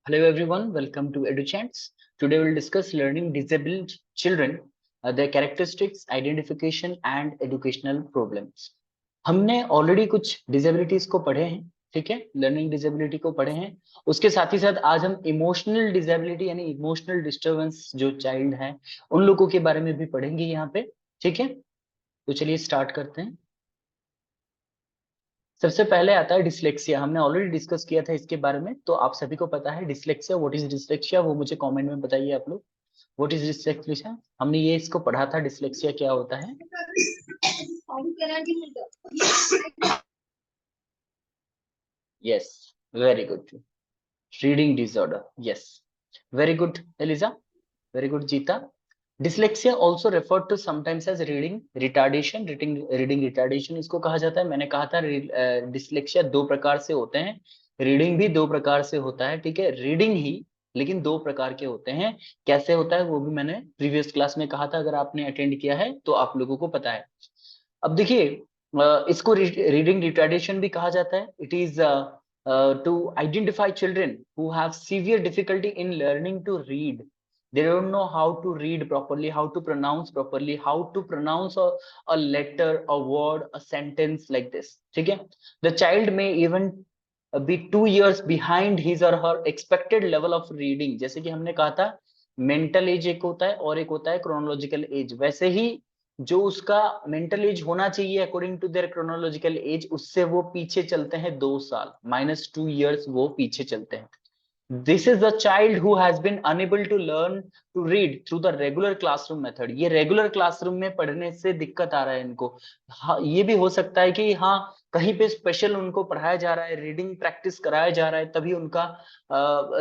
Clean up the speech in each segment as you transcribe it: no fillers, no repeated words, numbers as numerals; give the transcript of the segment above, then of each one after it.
Hello everyone, welcome to EduChats. Today we'll discuss learning disabled children, their characteristics, identification and educational problems. हमने already कुछ disabilities को पढ़े हैं, ठीक है, लर्निंग डिसेबिलिटी को पढ़े हैं। उसके साथ ही साथ आज हम इमोशनल डिसेबिलिटी यानी इमोशनल डिस्टर्बेंस जो चाइल्ड है उन लोगों के बारे में भी पढ़ेंगे यहाँ पे, ठीक है। तो चलिए स्टार्ट करते हैं। सबसे पहले आता है डिसलेक्सिया। हमने ऑलरेडी डिस्कस किया था इसके बारे में, तो आप सभी को पता है डिसलेक्सिया। व्हाट इज डिसलेक्सिया वो मुझे कमेंट में बताइए आप लोग। What is dyslexia? हमने ये इसको पढ़ा था, डिसलेक्सिया क्या होता है। Yes, very good. Reading disorder, yes, very good Eliza, very good Geeta. Dyslexia also referred to sometimes as reading retardation. Reading retardation इसको कहा जाता है। मैंने कहा था डिसलेक्सिया दो प्रकार से होते हैं, रीडिंग भी दो प्रकार से होता है, ठीक है। रीडिंग ही लेकिन दो प्रकार के होते हैं। कैसे होता है वो भी मैंने प्रीवियस क्लास में कहा था, अगर आपने अटेंड किया है तो आप लोगों को पता है। अब देखिए, इसको रीडिंग रिटार्डेशन भी कहा जाता है। It is to identify children who have severe difficulty in learning to read. They don't know how to read properly, how to pronounce properly, how to pronounce a letter, a word, a sentence like this, ठीक है। The child may even be 2 years behind his or her expected level of reading। जैसे कि हमने कहा था mental as एक होता है और एक होता है क्रोनोलॉजिकल एज, वैसे ही जो उसका मेंटल एज होना चाहिए according to their chronological age, उससे वो पीछे चलते हैं 2 साल, -2 years वो पीछे चलते हैं। This is the child who has been unable to learn to read through the regular classroom method. ये रेगुलर क्लासरूम में पढ़ने से दिक्कत आ रहा है इनको। हाँ, ये भी हो सकता है कि हाँ कहीं पे स्पेशल उनको पढ़ाया जा रहा है, रीडिंग प्रैक्टिस कराया जा रहा है, तभी उनका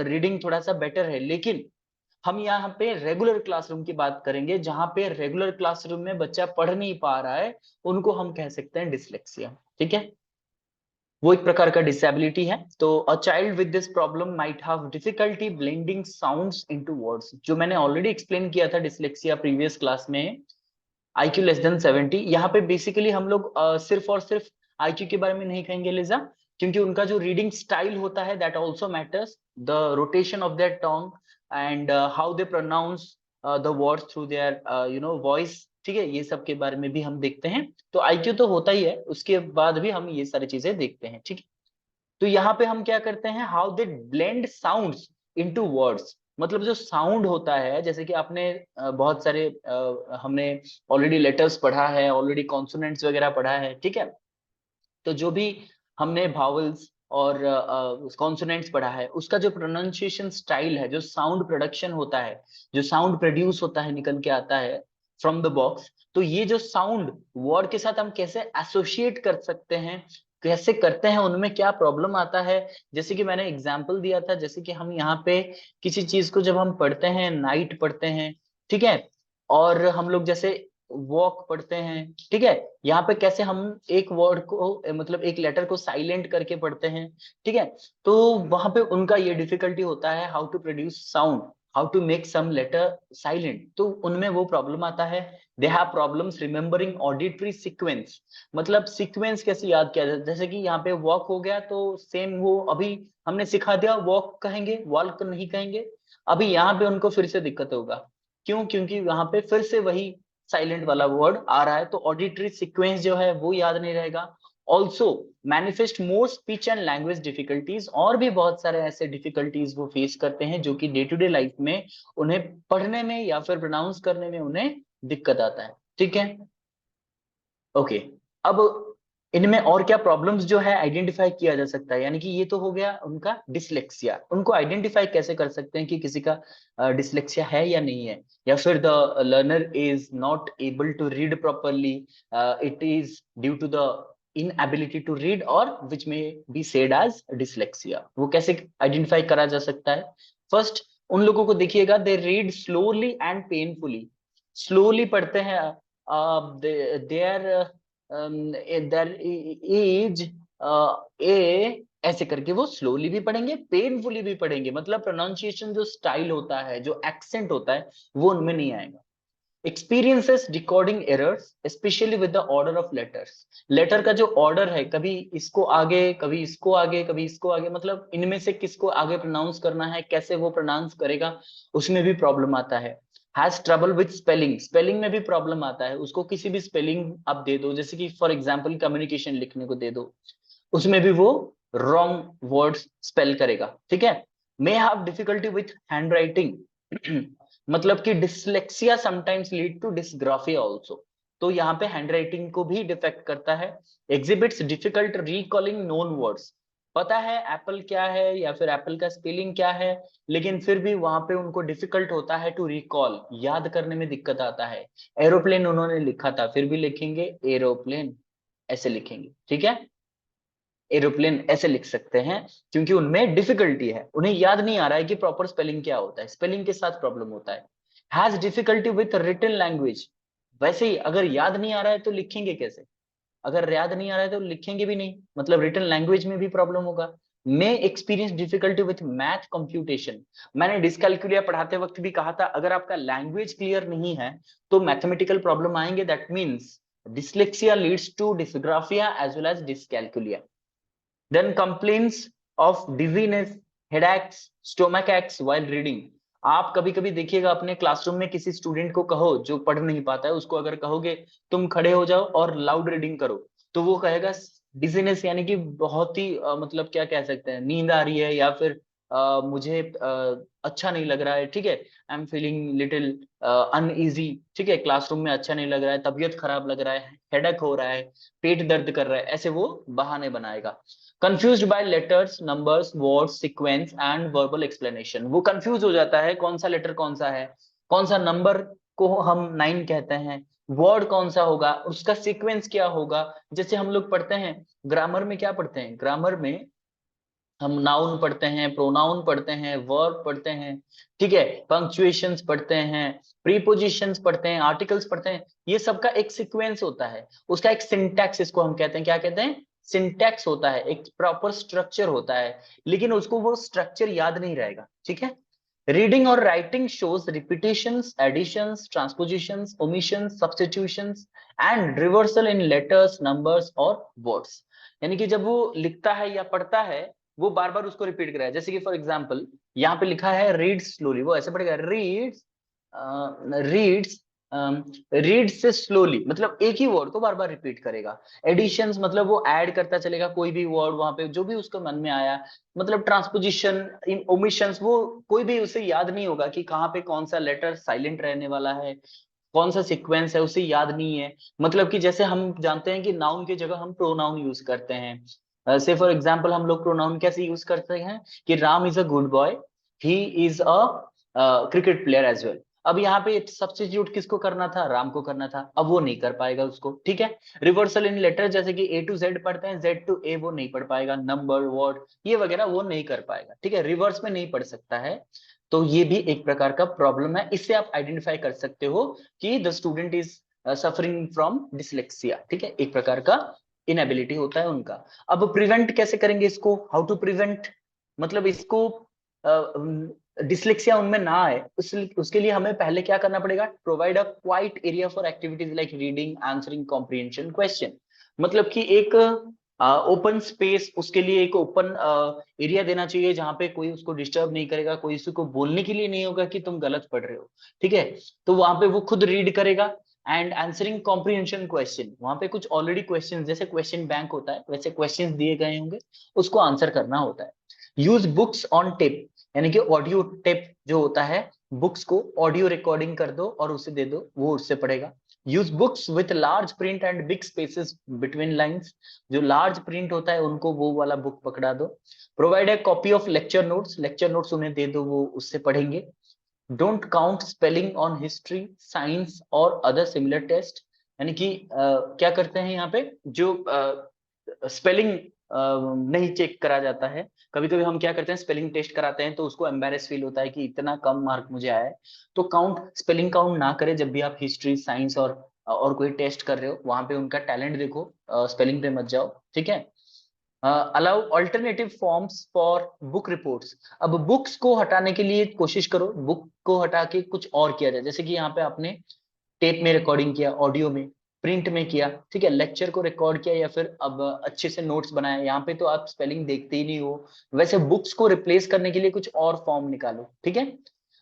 रीडिंग थोड़ा सा बेटर है। लेकिन हम यहाँ पे रेगुलर क्लासरूम की बात करेंगे, जहां पे रेगुलर क्लासरूम में बच्चा पढ़ नहीं पा रहा है, उनको हम कह सकते हैं डिसलेक्सिया, ठीक है। वो एक प्रकार का डिसेबिलिटी है। तो a child with this problem might have difficulty blending sounds into words, जो मैंने ऑलरेडी एक्सप्लेन किया था डिसलेक्सिया प्रीवियस क्लास में। IQ less than 70। यहाँ पे बेसिकली हम लोग सिर्फ और सिर्फ IQ के बारे में नहीं कहेंगे लिजा, क्योंकि उनका जो रीडिंग स्टाइल होता है that also matters, the rotation of their tongue and how they pronounce the words through their voice, ठीक है। ये सब के बारे में भी हम देखते हैं। तो IQ तो होता ही है, उसके बाद भी हम ये सारी चीजें देखते हैं, ठीक है। तो यहाँ पे हम क्या करते हैं, how they blend sounds into words. मतलब जो साउंड होता है, जैसे कि आपने बहुत सारे हमने ऑलरेडी लेटर्स पढ़ा है, ऑलरेडी कॉन्सोनेंट्स वगैरह पढ़ा है, ठीक है। तो जो भी हमने भावल्स और कॉन्सोनेंट्स पढ़ा है, उसका जो प्रोनाउंसिएशन स्टाइल है, जो साउंड प्रोडक्शन होता है, जो साउंड प्रोड्यूस होता है, निकल के आता है फ्रॉम द बॉक्स, तो ये जो साउंड वर्ड के साथ हम कैसे एसोसिएट कर सकते हैं, कैसे करते हैं, उनमें क्या प्रॉब्लम आता है। जैसे कि मैंने एग्जांपल दिया था, जैसे कि हम यहाँ पे किसी चीज को जब हम पढ़ते हैं, नाइट पढ़ते हैं, ठीक है, और हम लोग जैसे वॉक पढ़ते हैं, ठीक है। यहाँ पे कैसे हम एक वर्ड को मतलब एक लेटर को साइलेंट करके पढ़ते हैं, ठीक है। तो वहां पे उनका ये डिफिकल्टी होता है, how to produce sound, how to make some letter silent, तो उनमें वो प्रॉब्लम आता है। They have problems remembering auditory sequence. मतलब सीक्वेंस कैसे याद किया जाए, जैसे कि यहाँ पे वॉक हो गया तो सेम वो अभी हमने सिखा दिया, वॉक कहेंगे, वॉक नहीं कहेंगे। अभी यहाँ पे उनको फिर से दिक्कत होगा। क्यों? क्योंकि यहाँ पे फिर से वही साइलेंट वाला वर्ड आ रहा है, तो ऑडिटरी सीक्वेंस जो है वो याद नहीं रहेगा। Also manifest more speech and language difficulties, और भी बहुत सारे ऐसे डिफिकल्टीज वो फेस करते हैं जो कि डे टू डे लाइफ में उन्हें पढ़ने में या फिर प्रोनाउंस करने में उन्हें दिक्कत आता है, ठीक है। ओके, अब इनमें और क्या प्रॉब्लम्स जो है आइडेंटिफाई किया जा सकता है, यानी कि ये तो हो गया उनका डिसलेक्सिया। उनको आइडेंटिफाई कैसे कर सकते हैं कि किसी का डिसलेक्सिया है या नहीं है, या फिर the learner is not able to read properly, it is due to the inability to read, और विच में बी सेड एज डिसलेक्सिया। वो कैसे आइडेंटिफाई करा जा सकता है? फर्स्ट, उन लोगों को देखिएगा, they read slowly and painfully. Slowly पढ़ते हैं, देयर इज ए, ऐसे करके वो स्लोली भी पढ़ेंगे, पेनफुली भी पढ़ेंगे। मतलब प्रोनाउंसिएशन जो स्टाइल होता है, जो एक्सेंट होता है, वो उनमें नहीं आएगा। Experiences recording errors specially with the order of letters. Letter का जो ऑर्डर है, कभी इसको आगे, कभी इसको आगे, कभी इसको आगे, मतलब इनमें से किसको आगे प्रोनाउंस करना है, कैसे वो प्रोनाउंस करेगा, उसमें भी प्रॉब्लम आता है। Has trouble with spelling, spelling में भी प्रॉब्लम आता है। उसको किसी भी स्पेलिंग आप दे दो, जैसे कि फॉर एग्जाम्पल कम्युनिकेशन लिखने को दे दो, उसमें भी वो रॉन्ग वर्ड्स स्पेल करेगा, ठीक है। May have difficulty with hand writing मतलब कि dyslexia sometimes lead to dysgraphia also, तो यहाँ पे हैंड राइटिंग को भी डिफेक्ट करता है। Exhibits difficult recalling known words, पता है एप्पल क्या है या फिर एप्पल का स्पेलिंग क्या है, लेकिन फिर भी वहां पे उनको डिफिकल्ट होता है टू रिकॉल, याद करने में दिक्कत आता है। एरोप्लेन उन्होंने लिखा था, फिर भी लिखेंगे एरोप्लेन, ऐसे लिखेंगे, ठीक है। एरोप्लेन ऐसे लिख सकते हैं, क्योंकि उनमें डिफिकल्टी है, उन्हें याद नहीं आ रहा है कि प्रॉपर स्पेलिंग क्या होता है, स्पेलिंग के साथ प्रॉब्लम होता है। Has difficulty with written language, वैसे ही अगर याद नहीं आ रहा है तो लिखेंगे कैसे, अगर याद नहीं आ रहा है तो लिखेंगे भी नहीं, मतलब रिटन लैंग्वेज में भी प्रॉब्लम होगा। मे experience difficulty with math computation, मैंने डिसकैलकुलिया पढ़ाते वक्त भी कहा था, अगर आपका लैंग्वेज क्लियर नहीं है तो मैथमेटिकल प्रॉब्लम आएंगे, that means dyslexia leads to dysgraphia as well as dyscalculia. Then complaints of dizziness, headaches, stomach aches while reading. आप कभी कभी देखिएगा अपने क्लासरूम में किसी स्टूडेंट को कहो जो पढ़ नहीं पाता है, उसको अगर कहोगे तुम खड़े हो जाओ और लाउड रीडिंग करो, तो वो कहेगा डिजीनेस, यानी कि बहुत ही मतलब क्या कह सकते हैं, नींद आ रही है या फिर मुझे अच्छा नहीं लग रहा है, ठीक है, I am feeling little uneasy, ठीक है, क्लासरूम में अच्छा नहीं लग रहा है, तबीयत खराब लग रहा है, हेडेक हो रहा है, पेट दर्द कर रहा है, ऐसे वो बहाने बनाएगा। Confused by letters, numbers, words, sequence and verbal explanation, वो कंफ्यूज हो जाता है कौन सा लेटर कौन सा है, कौन सा नंबर को हम 9 कहते हैं, वर्ड कौन सा होगा, उसका सीक्वेंस क्या होगा। जैसे हम लोग पढ़ते हैं ग्रामर में, क्या पढ़ते हैं ग्रामर में, हम नाउन पढ़ते हैं, प्रोनाउन पढ़ते हैं, वर्ब पढ़ते हैं, ठीक है, पंक्चुएशंस पढ़ते हैं, प्रीपोजिशंस पढ़ते हैं, आर्टिकल्स पढ़ते हैं, ये सब का एक सीक्वेंस होता है, उसका एक सिंटैक्स, इसको हम कहते हैं, क्या कहते हैं, सिंटैक्स होता है, एक प्रॉपर स्ट्रक्चर होता है, लेकिन उसको वो स्ट्रक्चर याद नहीं रहेगा, ठीक है। रीडिंग और writing shows repetitions, additions, transpositions, omissions, substitutions and reversal in letters, numbers और वर्ड्स, यानी कि जब वो लिखता है या पढ़ता है, वो बार बार उसको रिपीट कराया, जैसे कि फॉर एग्जाम्पल यहाँ पे लिखा है रीड स्लोली, वो ऐसे पढ़ेगा रीड्स, रीड्स, रीड से स्लोली, मतलब एक ही वर्ड को बार बार रिपीट करेगा। एडिशंस मतलब वो ऐड करता चलेगा कोई भी वर्ड वहां पे जो भी उसको मन में आया, मतलब ट्रांसपोजिशन, इन ओमिशंस, वो कोई भी उसे याद नहीं होगा कि कहाँ पे कौन सा लेटर साइलेंट रहने वाला है, कौन सा सीक्वेंस है, उसे याद नहीं है। मतलब कि जैसे हम जानते हैं कि नाउन की जगह हम प्रोनाउन यूज करते हैं, से फॉर एग्जांपल हम लोग प्रोनाउन कैसे यूज करते हैं कि Ram is a good boy, he is a cricket player as well. अब यहाँ पे सब्स्टिट्यूट किसको करना था, राम को करना था, अब वो नहीं कर पाएगा उसको, ठीक है। रिवर्सल इन लेटर, जैसे कि ए टू जेड पढ़ते हैं, जेड टू ए वो नहीं पढ़ पाएगा, नंबर, वर्ड, ये वगैरह वो नहीं कर पाएगा, ठीक है, रिवर्स में नहीं पढ़ सकता है। तो ये भी एक प्रकार का प्रॉब्लम है, इससे आप आइडेंटिफाई कर सकते हो कि the student is suffering from dyslexia, ठीक है, एक प्रकार का इनएबिलिटी होता है उनका। अब प्रिवेंट कैसे करेंगे इसको, हाउ टू प्रिवेंट, मतलब इसको डिसलेक्सिया उनमें ना आए, उसके लिए हमें पहले क्या करना पड़ेगा, provide a quite area for activities like reading, answering, comprehension, question, मतलब कि एक ओपन स्पेस, उसके लिए एक ओपन एरिया देना चाहिए जहां पे कोई उसको डिस्टर्ब नहीं करेगा, कोई उसको बोलने के लिए नहीं होगा कि तुम गलत पढ़ रहे हो, ठीक है। तो वहां पे वो खुद रीड करेगा। एंड आंसरिंग कॉम्प्रिहेंशन क्वेश्चन, वहां पे कुछ ऑलरेडी क्वेश्चन, जैसे क्वेश्चन बैंक होता है वैसे क्वेश्चन दिए गए होंगे, उसको आंसर करना होता है। यूज बुक्स ऑन टेप, यानी कि ऑडियो टेप जो होता है, बुक्स को ऑडियो रिकॉर्डिंग कर दो और उसे दे दो, वो उससे पढ़ेगा। Use books with large print and big spaces between lines, जो लार्ज प्रिंट होता है उनको वो वाला बुक पकड़ा दो। Provide a copy of lecture notes, lecture notes उन्हें दे दो, वो उससे पढ़ेंगे। Don't count spelling on history, science और अदर सिमिलर टेस्ट, यानी कि क्या करते हैं यहाँ पे, जो स्पेलिंग नहीं चेक करा जाता है, कभी कभी हम क्या करते हैं स्पेलिंग टेस्ट कराते हैं तो उसको एम्बेरस फील होता है कि इतना कम मार्क मुझे आया है, तो काउंट, स्पेलिंग काउंट ना करें जब भी आप हिस्ट्री, साइंस और कोई टेस्ट कर रहे हो, वहां पे उनका टैलेंट देखो, स्पेलिंग पे मत जाओ, ठीक है। Allow alternative forms for book reports, अब बुक्स को हटाने के लिए कोशिश करो, बुक को हटा के कुछ और किया जाए, जैसे कि यहाँ पे आपने टेप में रिकॉर्डिंग किया, ऑडियो में, प्रिंट में किया, ठीक है, लेक्चर को रिकॉर्ड किया या फिर अब अच्छे से नोट्स बनाया। यहाँ पे तो आप स्पेलिंग देखते ही नहीं हो, वैसे बुक्स को रिप्लेस करने के लिए कुछ और फॉर्म निकालो, ठीक है।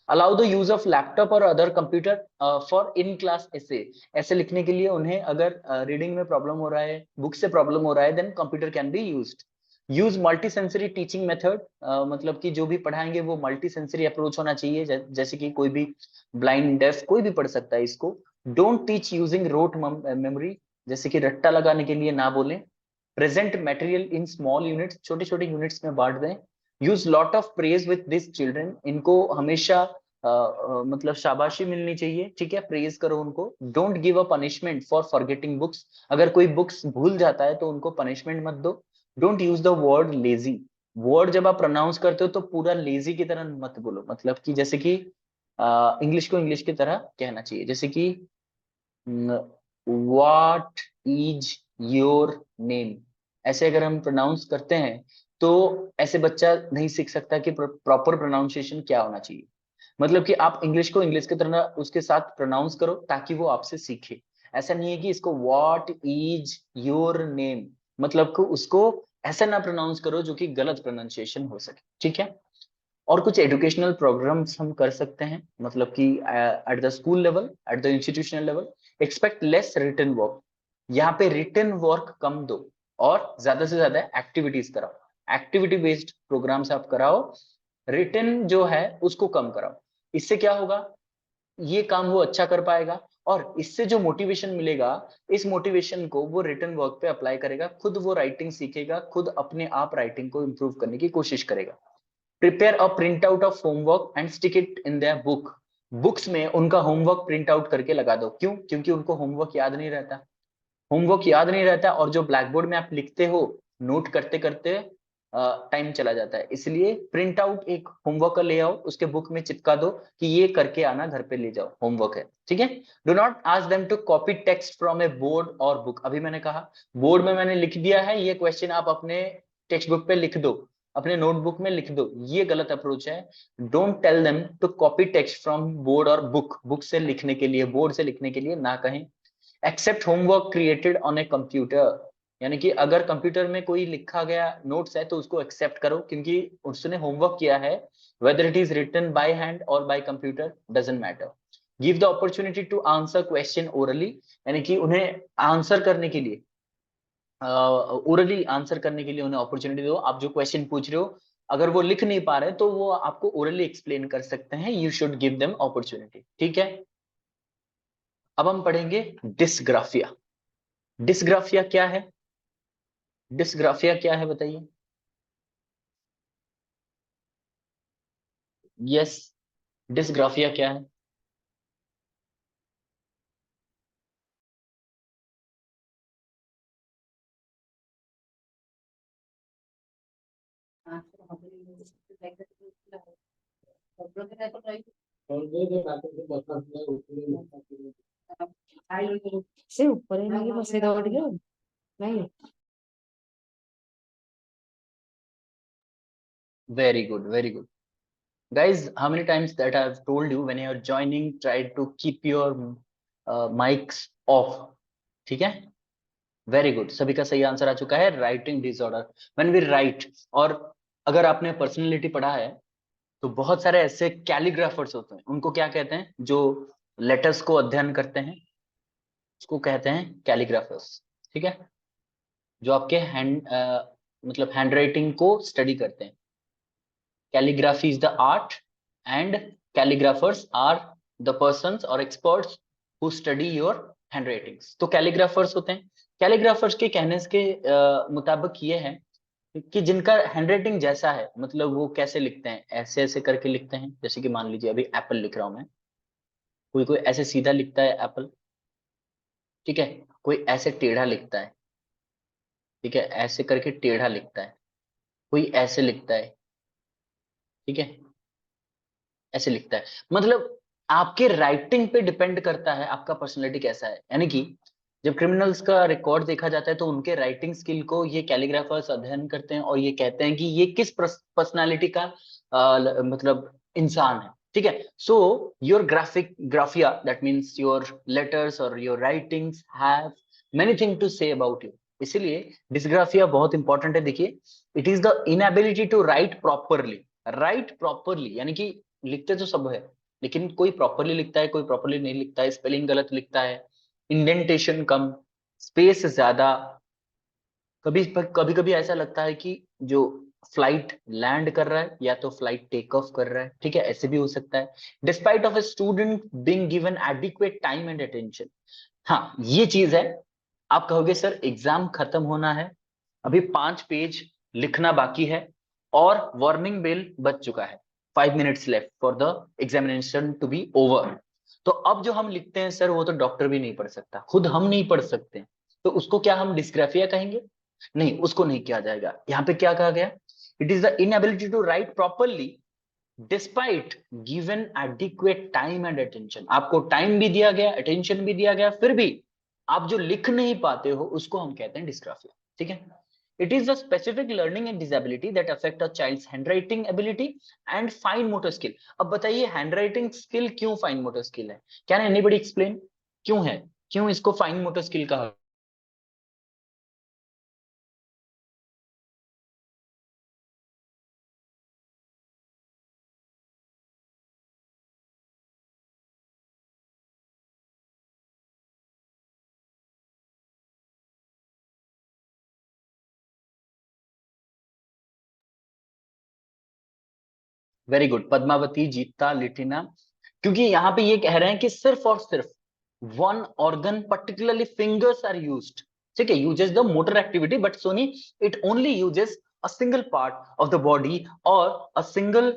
Allow the use of laptop और other computer for in class ऐसे, ऐसे लिखने के लिए उन्हें अगर रीडिंग में प्रॉब्लम हो रहा है, बुक से प्रॉब्लम हो रहा है, then computer can be used. Use multi sensory teaching method, मतलब कि जो भी पढ़ाएंगे वो मल्टी सेंसरी अप्रोच होना चाहिए, जैसे कि कोई भी ब्लाइंड डेफ कोई भी पढ़ सकता है इसको। Don't teach using rote memory, जैसे कि रट्टा लगाने के लिए ना बोलें। Present material in small units, छोटे छोटे यूनिट्स में बांट दें। Use lot of praise with this children, इनको हमेशा मतलब शाबाशी मिलनी चाहिए, ठीक है, प्रेज करो उनको। Don't give a punishment for forgetting books, अगर कोई बुक्स भूल जाता है तो उनको पनिशमेंट मत दो। Don't use the word lazy, word जब आप प्रोनाउंस करते हो तो पूरा लेजी की तरह मत बोलो, मतलब कि जैसे कि इंग्लिश को इंग्लिश की तरह कहना चाहिए, जैसे कि व्हाट इज योर नेम, ऐसे अगर हम प्रोनाउंस करते हैं तो ऐसे बच्चा नहीं सीख सकता कि प्रॉपर प्रोनाउंसिएशन क्या होना चाहिए। मतलब कि आप इंग्लिश को इंग्लिश की तरह उसके साथ प्रोनाउंस करो ताकि वो आपसे सीखे। ऐसा नहीं है कि इसको व्हाट इज योर नेम, मतलब को उसको ऐसा ना प्रोनाउंस करो जो कि गलत प्रोनाउंसिएशन हो सके, ठीक है। और कुछ एजुकेशनल प्रोग्राम्स हम कर सकते हैं, मतलब कि at the school level, at the institutional level, expect less written work, यहाँ पे रिटन वर्क कम दो और ज्यादा से ज्यादा एक्टिविटीज कराओ। एक्टिविटी बेस्ड प्रोग्राम्स आप कराओ, रिटन जो है उसको कम कराओ। इससे क्या होगा, ये काम वो अच्छा कर पाएगा और इससे जो मोटिवेशन मिलेगा, इस मोटिवेशन को वो रिटन वर्क पे अप्लाई करेगा, खुद वो राइटिंग सीखेगा, खुद अपने आप राइटिंग को इम्प्रूव करने की कोशिश करेगा। Prepare a print out of homework and stick it in their book, books में उनका होमवर्क प्रिंट आउट करके लगा दो। क्यों? क्योंकि उनको होमवर्क याद नहीं रहता, होमवर्क याद नहीं रहता, और जो ब्लैक बोर्ड में आप लिखते हो नोट करते करते टाइम चला जाता है, इसलिए प्रिंट आउट एक होमवर्क का ले आओ, उसके बुक में चिपका दो कि ये करके आना, घर पे ले जाओ, होमवर्क है, ठीक है। Do not ask them to copy text from a board और बुक, अभी मैंने कहा बोर्ड में मैंने लिख दिया है, ये क्वेश्चन आप अपने टेक्स्ट बुक पे लिख दो, अपने नोटबुक में लिख दो, ये गलत अप्रोच है। Don't tell them to copy text from board और बुक, बुक से लिखने के लिए, बोर्ड से लिखने के लिए ना कहें। Accept homework created on a computer, यानी कि अगर कंप्यूटर में कोई लिखा गया नोट्स है तो उसको एक्सेप्ट करो, क्योंकि उसने होमवर्क किया है, whether it is written by hand और by computer doesn't matter. Give the opportunity to answer question orally, यानी कि उन्हें आंसर करने के लिए, ओरली आंसर करने के लिए उन्हें अपॉर्चुनिटी दो। आप जो क्वेश्चन पूछ रहे हो अगर वो लिख नहीं पा रहे तो वो आपको ओरली एक्सप्लेन कर सकते हैं, you should give them opportunity, ठीक है। अब हम पढ़ेंगे डिस्ग्राफिया। डिस्ग्राफिया क्या है? डिस्ग्राफिया क्या है बताइए। यस, डिस्ग्राफिया क्या है? से ऊपर ही नहीं बसे दौड़ गया नहीं। Very good, very good. Guys, how many times that I've told you when you're joining, try to keep your mics off. ठीक है, वेरी गुड, सभी का सही आंसर आ चुका है, writing disorder. When we write, और अगर आपने पर्सनैलिटी पढ़ा है तो बहुत सारे ऐसे कैलीग्राफर्स होते हैं, उनको क्या कहते हैं, जो लेटर्स को अध्ययन करते हैं उसको कहते हैं कैलीग्राफर्स, ठीक है, जो आपके हैंड मतलब हैंडराइटिंग को स्टडी करते हैं। Calligraphy is the art, and calligraphers are the persons or experts who study your handwritings. तो calligraphers होते हैं। calligraphers के कहने के मुताबिक ये है कि जिनका हैंडराइटिंग जैसा है, मतलब वो कैसे लिखते हैं, ऐसे ऐसे करके लिखते हैं, जैसे कि मान लीजिए अभी एप्पल लिख रहा हूं मैं, कोई कोई ऐसे सीधा लिखता है एप्पल, ठीक है, कोई ऐसे टेढ़ा लिखता है, ठीक है, ऐसे करके टेढ़ा लिखता है, कोई ऐसे लिखता है, ठीक है, ऐसे लिखता है। मतलब आपके राइटिंग पे डिपेंड करता है आपका पर्सनैलिटी कैसा है, यानी कि जब क्रिमिनल्स का रिकॉर्ड देखा जाता है तो उनके राइटिंग स्किल को ये कैलीग्राफर्स अध्ययन करते हैं और ये कहते हैं कि ये किस पर्सनालिटी का मतलब इंसान है, ठीक है। So your graphia that means your letters और your writings have many thing to say about you. इसीलिए डिस्ग्राफिया बहुत इंपॉर्टेंट है। देखिए, it is the inability to write properly. Write properly यानी कि लिखते तो सब है, लेकिन कोई प्रॉपरली लिखता है, कोई प्रॉपरली नहीं लिखता है, स्पेलिंग गलत लिखता है, इंडेंटेशन कम, स्पेस ज्यादा। कभी कभी कभी ऐसा लगता है कि जो फ्लाइट लैंड कर रहा है या तो फ्लाइट टेक ऑफ कर रहा है, ठीक है, ऐसे भी हो सकता है। Despite of a student being given adequate time and attention. हाँ, ये चीज है। आप कहोगे सर एग्जाम खत्म होना है, अभी 5 पेज लिखना बाकी है और वार्निंग बेल बज चुका है, 5 minutes left for the examination to be over. तो अब जो हम लिखते हैं सर वो तो डॉक्टर भी नहीं पढ़ सकता, खुद हम नहीं पढ़ सकते, तो उसको क्या हम डिस्ग्राफिया कहेंगे? नहीं, उसको नहीं किया जाएगा। यहाँ पे क्या कहा गया? It is the inability to write properly despite given adequate time and attention. आपको टाइम भी दिया गया, अटेंशन भी दिया गया, फिर भी आप जो लिख नहीं पाते हो उसको हम कहते हैं डिस्ग्राफिया। ठीक है। It is a specific learning and disability that affect a child's handwriting ability and fine motor skill. अब बताइए, हैंडराइटिंग स्किल क्यों फाइन मोटर स्किल है? कैन एनीबडी एक्सप्लेन क्यों है, क्यों इसको फाइन मोटर स्किल कहा? Very good Padmavati, Jeeta, Litina. क्योंकि यहाँ पे ये कह रहे हैं कि सिर्फ और सिर्फ one organ particularly fingers are used. ठीक है, uses the motor activity but सोनी it only uses a single part of the body or a single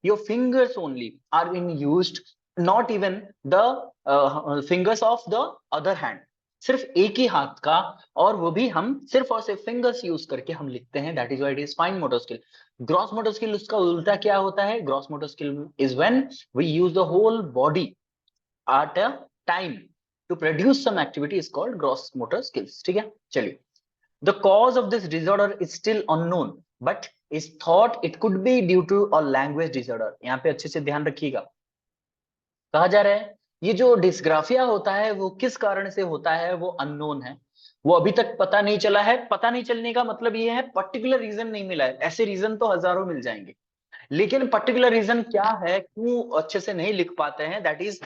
your fingers only are being used, not even the fingers of the other hand। सिर्फ एक ही हाथ का, और वो भी हम सिर्फ और सिर्फ फिंगर्स यूज करके हम लिखते हैं, that is why it is fine motor skill. Gross motor skill उसका उल्टा क्या होता है? Gross motor skill is when we use the whole body at a time to produce some activity is called gross motor skills। ठीक है, चलिए। The cause of this disorder is still unknown but is thought it could be due to a language disorder। यहाँ पे अच्छे से ध्यान रखिएगा, कहा जा रहा है ये जो डिस्ग्राफिया होता है वो किस कारण से होता है वो अननोन है, वो अभी तक पता नहीं चला है। पता नहीं चलने का मतलब ये है पर्टिकुलर रीजन नहीं मिला है, ऐसे रीजन तो हजारों मिल जाएंगे, लेकिन पर्टिकुलर रीजन क्या है, क्यों अच्छे से नहीं लिख पाते हैं, that is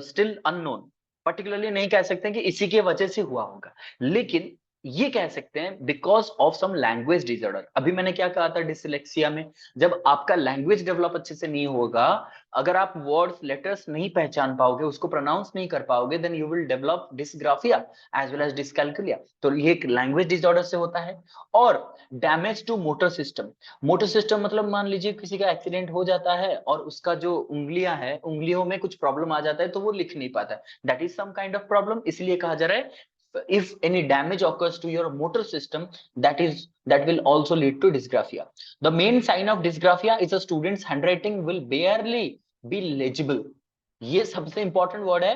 still unknown. Particularly नहीं कह सकते कि इसी के वजह से हुआ होगा, लेकिन ये कह सकते हैं because of some language disorder. अभी मैंने क्या कहा था डिसलेक्सिया में, जब आपका लैंग्वेज डेवलप अच्छे से नहीं होगा, अगर आप वर्ड्स लेटर्स नहीं पहचान पाओगे, उसको प्रोनाउंस नहीं कर पाओगे, then you will develop dysgraphia as well as dyscalculia. तो ये एक लैंग्वेज डिसऑर्डर से होता है। और damage to motor system. Motor system मतलब मान लीजिए किसी का एक्सीडेंट हो जाता है और उसका जो उंगलियां हैं, उंगलियों में कुछ प्रॉब्लम आ जाता है तो वो लिख नहीं पाता है, that is some kind of problem. इसलिए कहा जा रहा है if any damage occurs to your motor system, that will also lead to dysgraphia। The main sign of dysgraphia is a student's handwriting will barely be legible। ये सबसे important word है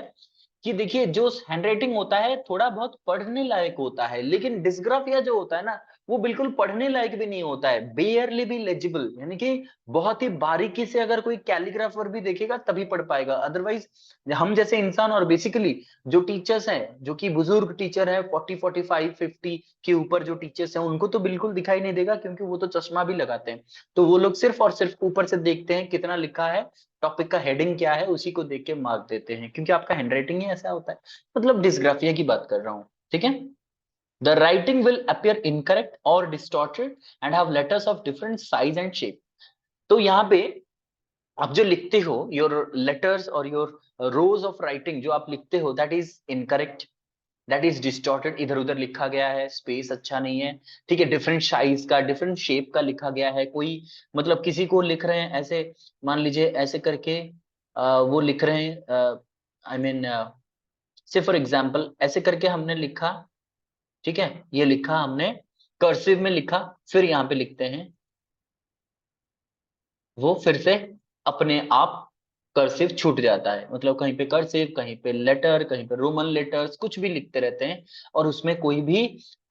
कि देखिए जो हैंडराइटिंग होता है थोड़ा बहुत पढ़ने लायक होता है, लेकिन डिस्ग्राफिया जो होता है ना वो बिल्कुल पढ़ने लायक भी नहीं होता है, बेयरली भी लेजिबल, यानी कि बहुत ही बारीकी से अगर कोई कैलीग्राफर भी देखेगा तभी पढ़ पाएगा, अदरवाइज हम जैसे इंसान, और बेसिकली जो टीचर्स हैं, जो कि बुजुर्ग टीचर है 40 45 50 के ऊपर जो टीचर्स हैं, उनको तो बिल्कुल दिखाई नहीं देगा क्योंकि वो तो चश्मा भी लगाते हैं। तो वो लोग सिर्फ और सिर्फ ऊपर से देखते हैं कितना लिखा है, टॉपिक का हेडिंग क्या है, उसी को देख के मार्क देते हैं, क्योंकि आपका हैंडराइटिंग ही ऐसा होता है। मतलब डिस्ग्राफिया की बात कर रहा हूँ, ठीक है। The writing will appear incorrect और distorted and have letters of different size and shape. तो यहाँ पे आप जो लिखते हो, योर लेटर्स और योर रोज ऑफ राइटिंग जो आप लिखते हो, that is incorrect, that is distorted, इधर उधर लिखा गया है, स्पेस अच्छा नहीं है, ठीक है, डिफरेंट साइज का, डिफरेंट शेप का लिखा गया है। कोई मतलब किसी को लिख रहे हैं ऐसे, मान लीजिए ऐसे करके वो लिख रहे हैं, आई मीन से फॉर एग्जाम्पल ऐसे करके हमने लिखा, ठीक है, ये लिखा हमने कर्सिव में लिखा, फिर यहाँ पे लिखते हैं, वो फिर से अपने आप कर्सिव छूट जाता है, मतलब कहीं पे कर्सिव, कहीं पे लेटर, कहीं पे रोमन लेटर्स, कुछ भी लिखते रहते हैं और उसमें कोई भी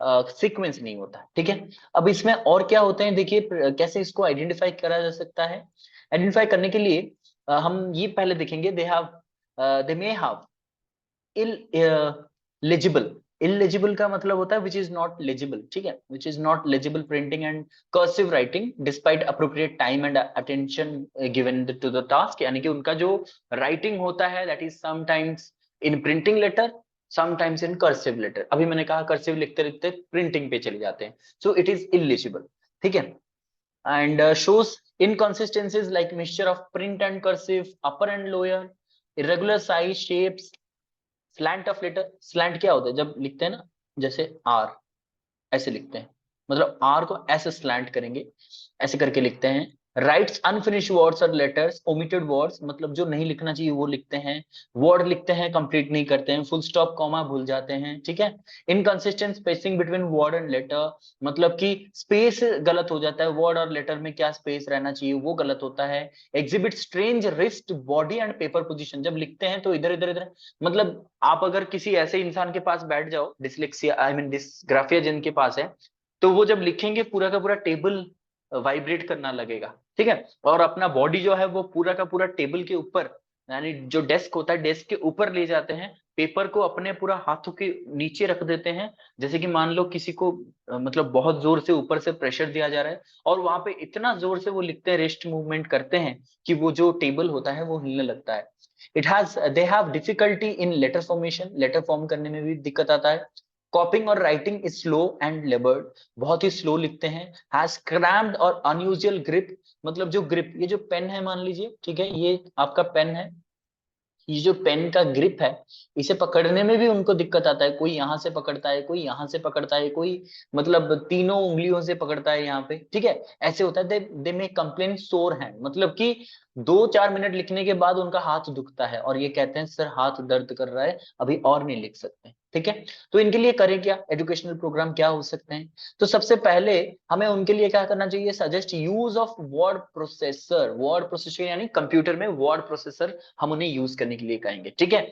सीक्वेंस नहीं होता, ठीक है। अब इसमें और क्या होते हैं देखिए, कैसे इसको आइडेंटिफाई करा जा सकता है। आइडेंटिफाई करने के लिए हम ये पहले देखेंगे, दे मे हैव इलेजिबल। इलेजिबल का मतलब होता है विच इज नॉट लेजिबल, ठीक है, which is not legible printing and cursive writing despite appropriate time and attention given to the task, यानी कि उनका जो राइटिंग होता है that is sometimes in printing letter, sometimes in cursive letter. अभी मैंने कहा कर्सिव लिखते लिखते प्रिंटिंग पे चले जाते हैं, सो इट इज इलिजिबल, ठीक है। and shows inconsistencies like mixture of print and cursive, upper and lower, irregular size, shapes, slant of letter। slant क्या होता है? जब लिखते हैं ना, जैसे आर ऐसे लिखते हैं, मतलब आर को ऐसे स्लैंट करेंगे, ऐसे करके लिखते हैं। राइट्स अनफिनिश्ड वर्ड्स और लेटर्स, ओमिटेड वर्ड्स, मतलब जो नहीं लिखना चाहिए वो लिखते हैं, वर्ड लिखते हैं कंप्लीट नहीं करते हैं, फुल स्टॉप कॉमा भूल जाते हैं, ठीक है। Inconsistent spacing between word and later, मतलब कि स्पेस गलत हो जाता है, वर्ड और लेटर में क्या स्पेस रहना चाहिए वो गलत होता है। Exhibit strange wrist, body and paper position, जब लिखते हैं तो इधर इधर इधर, मतलब आप अगर किसी ऐसे इंसान के पास बैठ जाओ, डिसलेक्सिया आई मीन डिसग्राफिया जिनके पास है, तो वो जब लिखेंगे पूरा का पूरा टेबल वाइब्रेट करना लगेगा, ठीक है। और अपना बॉडी जो है वो पूरा का पूरा टेबल के ऊपर, यानी जो डेस्क होता है डेस्क के ऊपर ले जाते हैं, पेपर को अपने पूरा हाथों के नीचे रख देते हैं, जैसे कि मान लो किसी को मतलब बहुत जोर से ऊपर से प्रेशर दिया जा रहा है, और वहां पे इतना जोर से वो लिखते हैं, रिस्ट मूवमेंट करते हैं कि वो जो टेबल होता है वो हिलने लगता है। They have difficulty in letter formation, letter form करने में भी दिक्कत आता है। कॉपिंग और writing is slow and laboured, बहुत ही स्लो लिखते हैं। हैज क्रैम्ड और अनयूजुअल ग्रिप, मतलब जो ग्रिप, ये जो पेन है मान लीजिए, ठीक है, ये आपका पेन है, ये जो पेन का ग्रिप है, इसे पकड़ने में भी उनको दिक्कत आता है। कोई यहाँ से पकड़ता है, कोई यहाँ से पकड़ता है, कोई मतलब तीनों उंगलियों से पकड़ता है यहाँ पे, ठीक है, ऐसे होता है। दे में कंप्लेन सोर हैंड, मतलब कि 2-4 मिनट लिखने के बाद उनका हाथ दुखता है और ये कहते हैं सर हाथ दर्द कर रहा है, अभी और नहीं लिख सकते, ठीक है। तो इनके लिए करें क्या, एजुकेशनल प्रोग्राम क्या हो सकते हैं? तो सबसे पहले हमें उनके लिए क्या करना चाहिए, suggest use of word processor. Word processor यानी कंप्यूटर में वर्ड प्रोसेसर हम उन्हें यूज करने के लिए कहेंगे, ठीक है।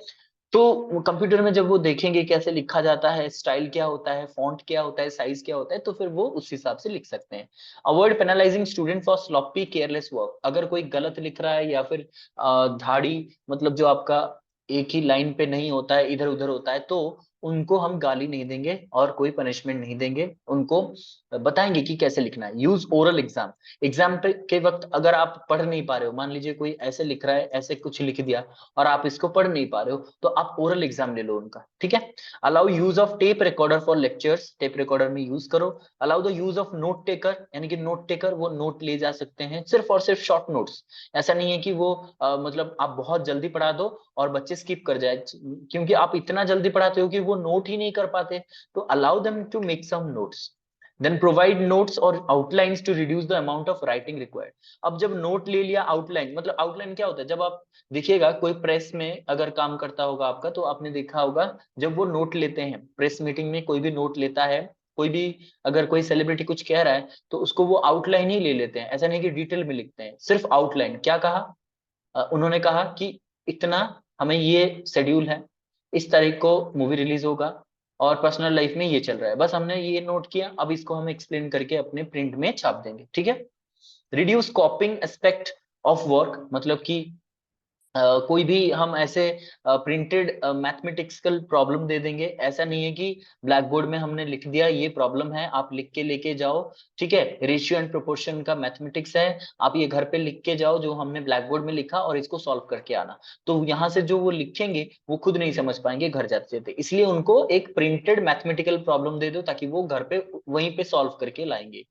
तो कंप्यूटर में जब वो देखेंगे कैसे लिखा जाता है, स्टाइल क्या होता है, फॉन्ट क्या होता है, साइज क्या होता है, तो फिर वो उस हिसाब से लिख सकते हैं। Avoid penalizing student for sloppy careless work, अगर कोई गलत लिख रहा है या फिर धाड़ी, मतलब जो आपका एक ही लाइन पे नहीं होता है, इधर उधर होता है, तो उनको हम गाली नहीं देंगे और कोई पनिशमेंट नहीं देंगे, उनको बताएंगे कि कैसे लिखना है। यूज ओरल एग्जाम, एग्जाम के वक्त अगर आप पढ़ नहीं पा रहे हो, मान लीजिए कोई ऐसे लिख रहा है, ऐसे कुछ लिख दिया और आप इसको पढ़ नहीं पा रहे हो, तो आप ओरल एग्जाम ले लो उनका, ठीक है। Allow use of tape recorder for lectures, tape recorder में यूज करो। Allow the use of note taker, यानी कि नोट टेकर वो नोट ले जा सकते हैं सिर्फ और सिर्फ शॉर्ट नोट्स। ऐसा नहीं है कि वो मतलब आप बहुत जल्दी पढ़ा दो और बच्चे स्किप कर जाए, क्योंकि आप इतना जल्दी पढ़ाते हो कि वो नोट ही नहीं कर पाते। तो allow them to make some notes, then provide notes और outlines to reduce the amount of writing required. अब जब नोट ले लिया, आउटलाइन, मतलब आउटलाइन क्या होता है, जब आप देखिएगा कोई प्रेस में अगर काम करता होगा आपका, तो आपने देखा होगा जब वो नोट लेते हैं प्रेस मीटिंग में, कोई भी नोट लेता है, कोई भी अगर कोई सेलिब्रिटी कुछ कह रहा है तो उसको वो आउटलाइन ही ले लेते हैं, ऐसा नहीं कि डिटेल में लिखते हैं, सिर्फ आउटलाइन। क्या कहा उन्होंने कहा कि इतना हमें ये शेड्यूल है, इस तारीख को मूवी रिलीज होगा और पर्सनल लाइफ में ये चल रहा है, बस हमने ये नोट किया, अब इसको हम एक्सप्लेन करके अपने प्रिंट में छाप देंगे, ठीक है। रिड्यूस कॉपिंग एस्पेक्ट ऑफ वर्क, मतलब कि कोई भी हम ऐसे प्रिंटेड मैथमेटिक्सल प्रॉब्लम दे देंगे, ऐसा नहीं है कि ब्लैक बोर्ड में हमने लिख दिया ये प्रॉब्लम है आप लिख के लेके जाओ, ठीक है, रेशियो एंड प्रोपोर्शन का मैथमेटिक्स है, आप ये घर पे लिख के जाओ जो हमने ब्लैक बोर्ड में लिखा और इसको सॉल्व करके आना। तो यहाँ से जो वो लिखेंगे वो खुद नहीं समझ पाएंगे घर जाते जाते, इसलिए उनको एक प्रिंटेड मैथमेटिकल प्रॉब्लम दे दो ताकि वो घर पे वहीं पे सॉल्व करके लाएंगे।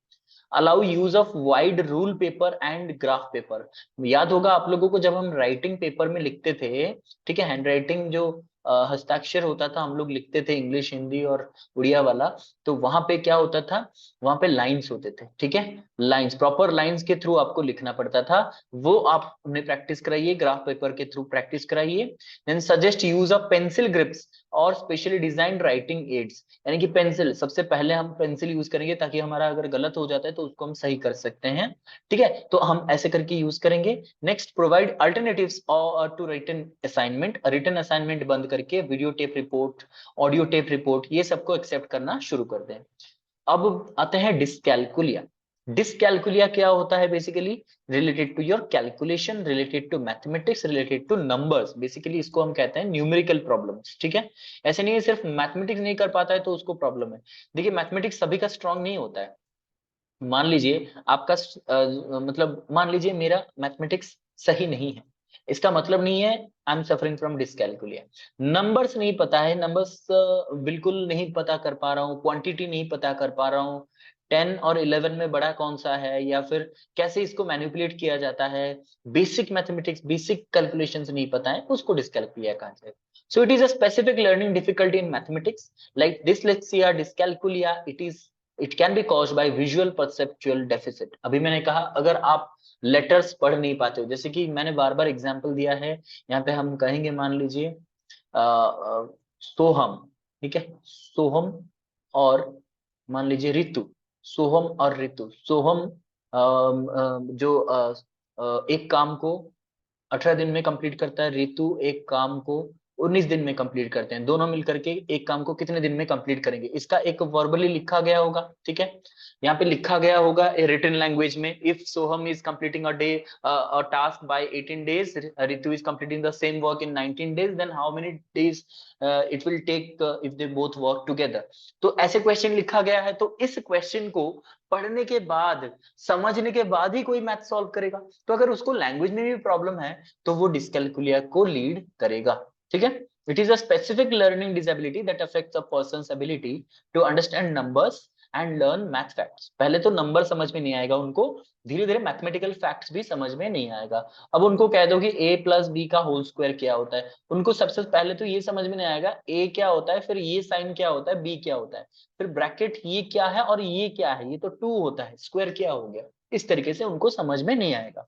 Allow use of wide rule paper and graph paper, याद होगा आप लोगों को जब हम राइटिंग पेपर में लिखते थे, ठीक है, हैंड राइटिंग जो हस्ताक्षर होता था, हम लोग लिखते थे इंग्लिश हिंदी और उड़िया वाला, तो वहां पे क्या होता था, वहां पे लाइंस होते थे, ठीक है, लाइंस, प्रॉपर लाइंस के थ्रू आपको लिखना पड़ता था, वो आप उन्हें प्रैक्टिस कराइए, ग्राफ पेपर के थ्रू प्रैक्टिस कराइए। Then suggest use of pencil grips और स्पेशली डिजाइंड राइटिंग एड्स, यानी कि पेंसिल, सबसे पहले हम पेंसिल यूज करेंगे ताकि हमारा अगर गलत हो जाता है तो उसको हम सही कर सकते हैं, ठीक है, तो हम ऐसे करके यूज करेंगे। Next provide alternatives to written assignment, written assignment बंद करके video tape report, audio tape report, ये सबको एक्सेप्ट करना शुरू कर दें। अब आते हैं डिस्कैलकुलिया। डिसकैलकुलिया क्या होता है? Basically related to your calculation, related to mathematics, related to numbers. Basically इसको हम कहते हैं न्यूमेरिकल प्रॉब्लम्स, ठीक है। ऐसे नहीं है सिर्फ मैथमेटिक्स नहीं कर पाता है तो उसको प्रॉब्लम है। देखिए मैथमेटिक्स सभी का स्ट्रांग नहीं होता है। मान लीजिए आपका मतलब मान लीजिए मेरा मैथमेटिक्स सही नहीं है, इसका मतलब नहीं है I am suffering from dyscalculia. Numbers नहीं पता है, नंबर्स बिल्कुल नहीं पता कर पा रहा हूँ, क्वांटिटी नहीं पता कर पा रहा हूँ, 10 और 11 में बड़ा कौन सा है, या फिर कैसे इसको मैनिपुलेट किया जाता है, बेसिक मैथमेटिक्स बेसिक कैलकुलेशंस नहीं पता है, उसको डिसकैलकुलिया कहा जाए। सो it is a specific learning difficulty in mathematics like dyslexia, dyscalculia. It can be caused by visual perceptual deficit. अभी मैंने कहा अगर आप लेटर्स पढ़ नहीं पाते हो, जैसे कि मैंने बार बार एग्जांपल दिया है, यहाँ पे हम कहेंगे मान लीजिए सोहम, ठीक है, सोहम और मान लीजिए ऋतु, सोहम और ऋतु। सोहम जो एक काम को 18 दिन में कंप्लीट करता है, ऋतु एक काम को 19 दिन में कंप्लीट करते हैं। दोनों मिलकर के एक काम को कितने दिन में कंप्लीट करेंगे, इसका एक वर्बली लिखा गया होगा, ठीक है। यहाँ पे लिखा गया होगा ए रिटन लैंग्वेज में, if Soham is completing a task by 18 days, Ritu is completing the same work in 19 days, then how many days it will take if they both work together. तो ऐसे क्वेश्चन लिखा गया है, तो इस क्वेश्चन को पढ़ने के बाद, समझने के बाद ही कोई मैथ सॉल्व करेगा। तो अगर उसको लैंग्वेज में भी प्रॉब्लम है तो वो डिस्कैलकुलिया को लीड करेगा, ठीक है। It is a specific learning disability that affects a person's ability to understand numbers and learn math facts. पहले तो नंबर समझ में नहीं आएगा उनको, धीरे धीरे मैथमेटिकल फैक्ट्स भी समझ में नहीं आएगा। अब उनको कह दो कि a प्लस बी का होल स्क्वायर क्या होता है, उनको सबसे पहले तो ये समझ में नहीं आएगा a क्या होता है, फिर ये साइन क्या होता है, b क्या होता है, फिर ब्रैकेट ये क्या है और ये क्या है, ये तो 2 होता है, स्क्वायर क्या हो गया। इस तरीके से उनको समझ में नहीं आएगा।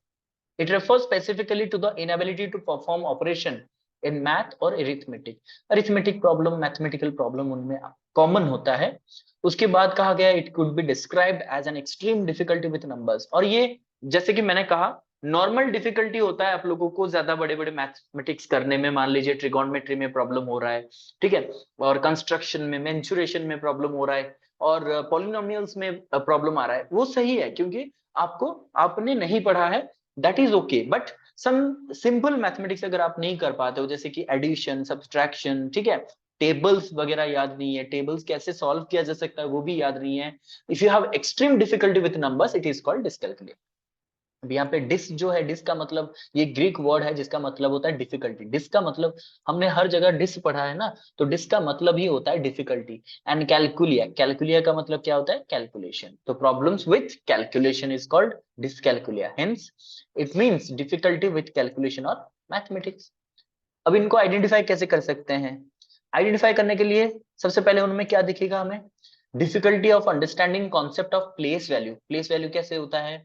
It refers specifically to the inability to perform operation in math or arithmetic. Arithmetic problem, mathematical problem उनमें common होता है। उसके बाद कहा गया it could be described as an extreme difficulty with numbers। और ये जैसे कि मैंने कहा नॉर्मल डिफिकल्टी होता है आप लोगों को ज्यादा बड़े बड़े मैथमेटिक्स करने में, मान लीजिए ट्रिगोनमेट्री में प्रॉब्लम हो रहा है, ठीक है, और कंस्ट्रक्शन में, मेंसुरेशन में प्रॉब्लम हो रहा है, और पॉलिनोमियल्स में प्रॉब्लम आ रहा है, वो सही है क्योंकि आपको आपने नहीं पढ़ा है, that is okay. But some simple mathematics अगर आप नहीं कर पाते हो, जैसे कि एडिशन, सब्सट्रैक्शन, ठीक है, टेबल्स वगैरह याद नहीं है, टेबल्स कैसे सॉल्व किया जा सकता है वो भी याद नहीं है, if you have extreme difficulty with numbers it is called dyscalculia. अब यहाँ पे डिस जो है, डिस का मतलब ये ग्रीक वर्ड है जिसका मतलब होता है डिफिकल्टी। डिस का मतलब हमने हर जगह डिस पढ़ा है ना, तो डिस का मतलब ही होता है डिफिकल्टी। एंड कैलकुलिया, कैलकुलिया का मतलब क्या होता है, कैलकुलेशन। तो problems with calculation is called dyscalculia, hence it means difficulty with calculation और मैथमेटिक्स। अब इनको आइडेंटिफाई कैसे कर सकते हैं? आइडेंटिफाई करने के लिए सबसे पहले उनमें क्या दिखेगा हमें, difficulty of understanding concept of place value. Place value कैसे होता है,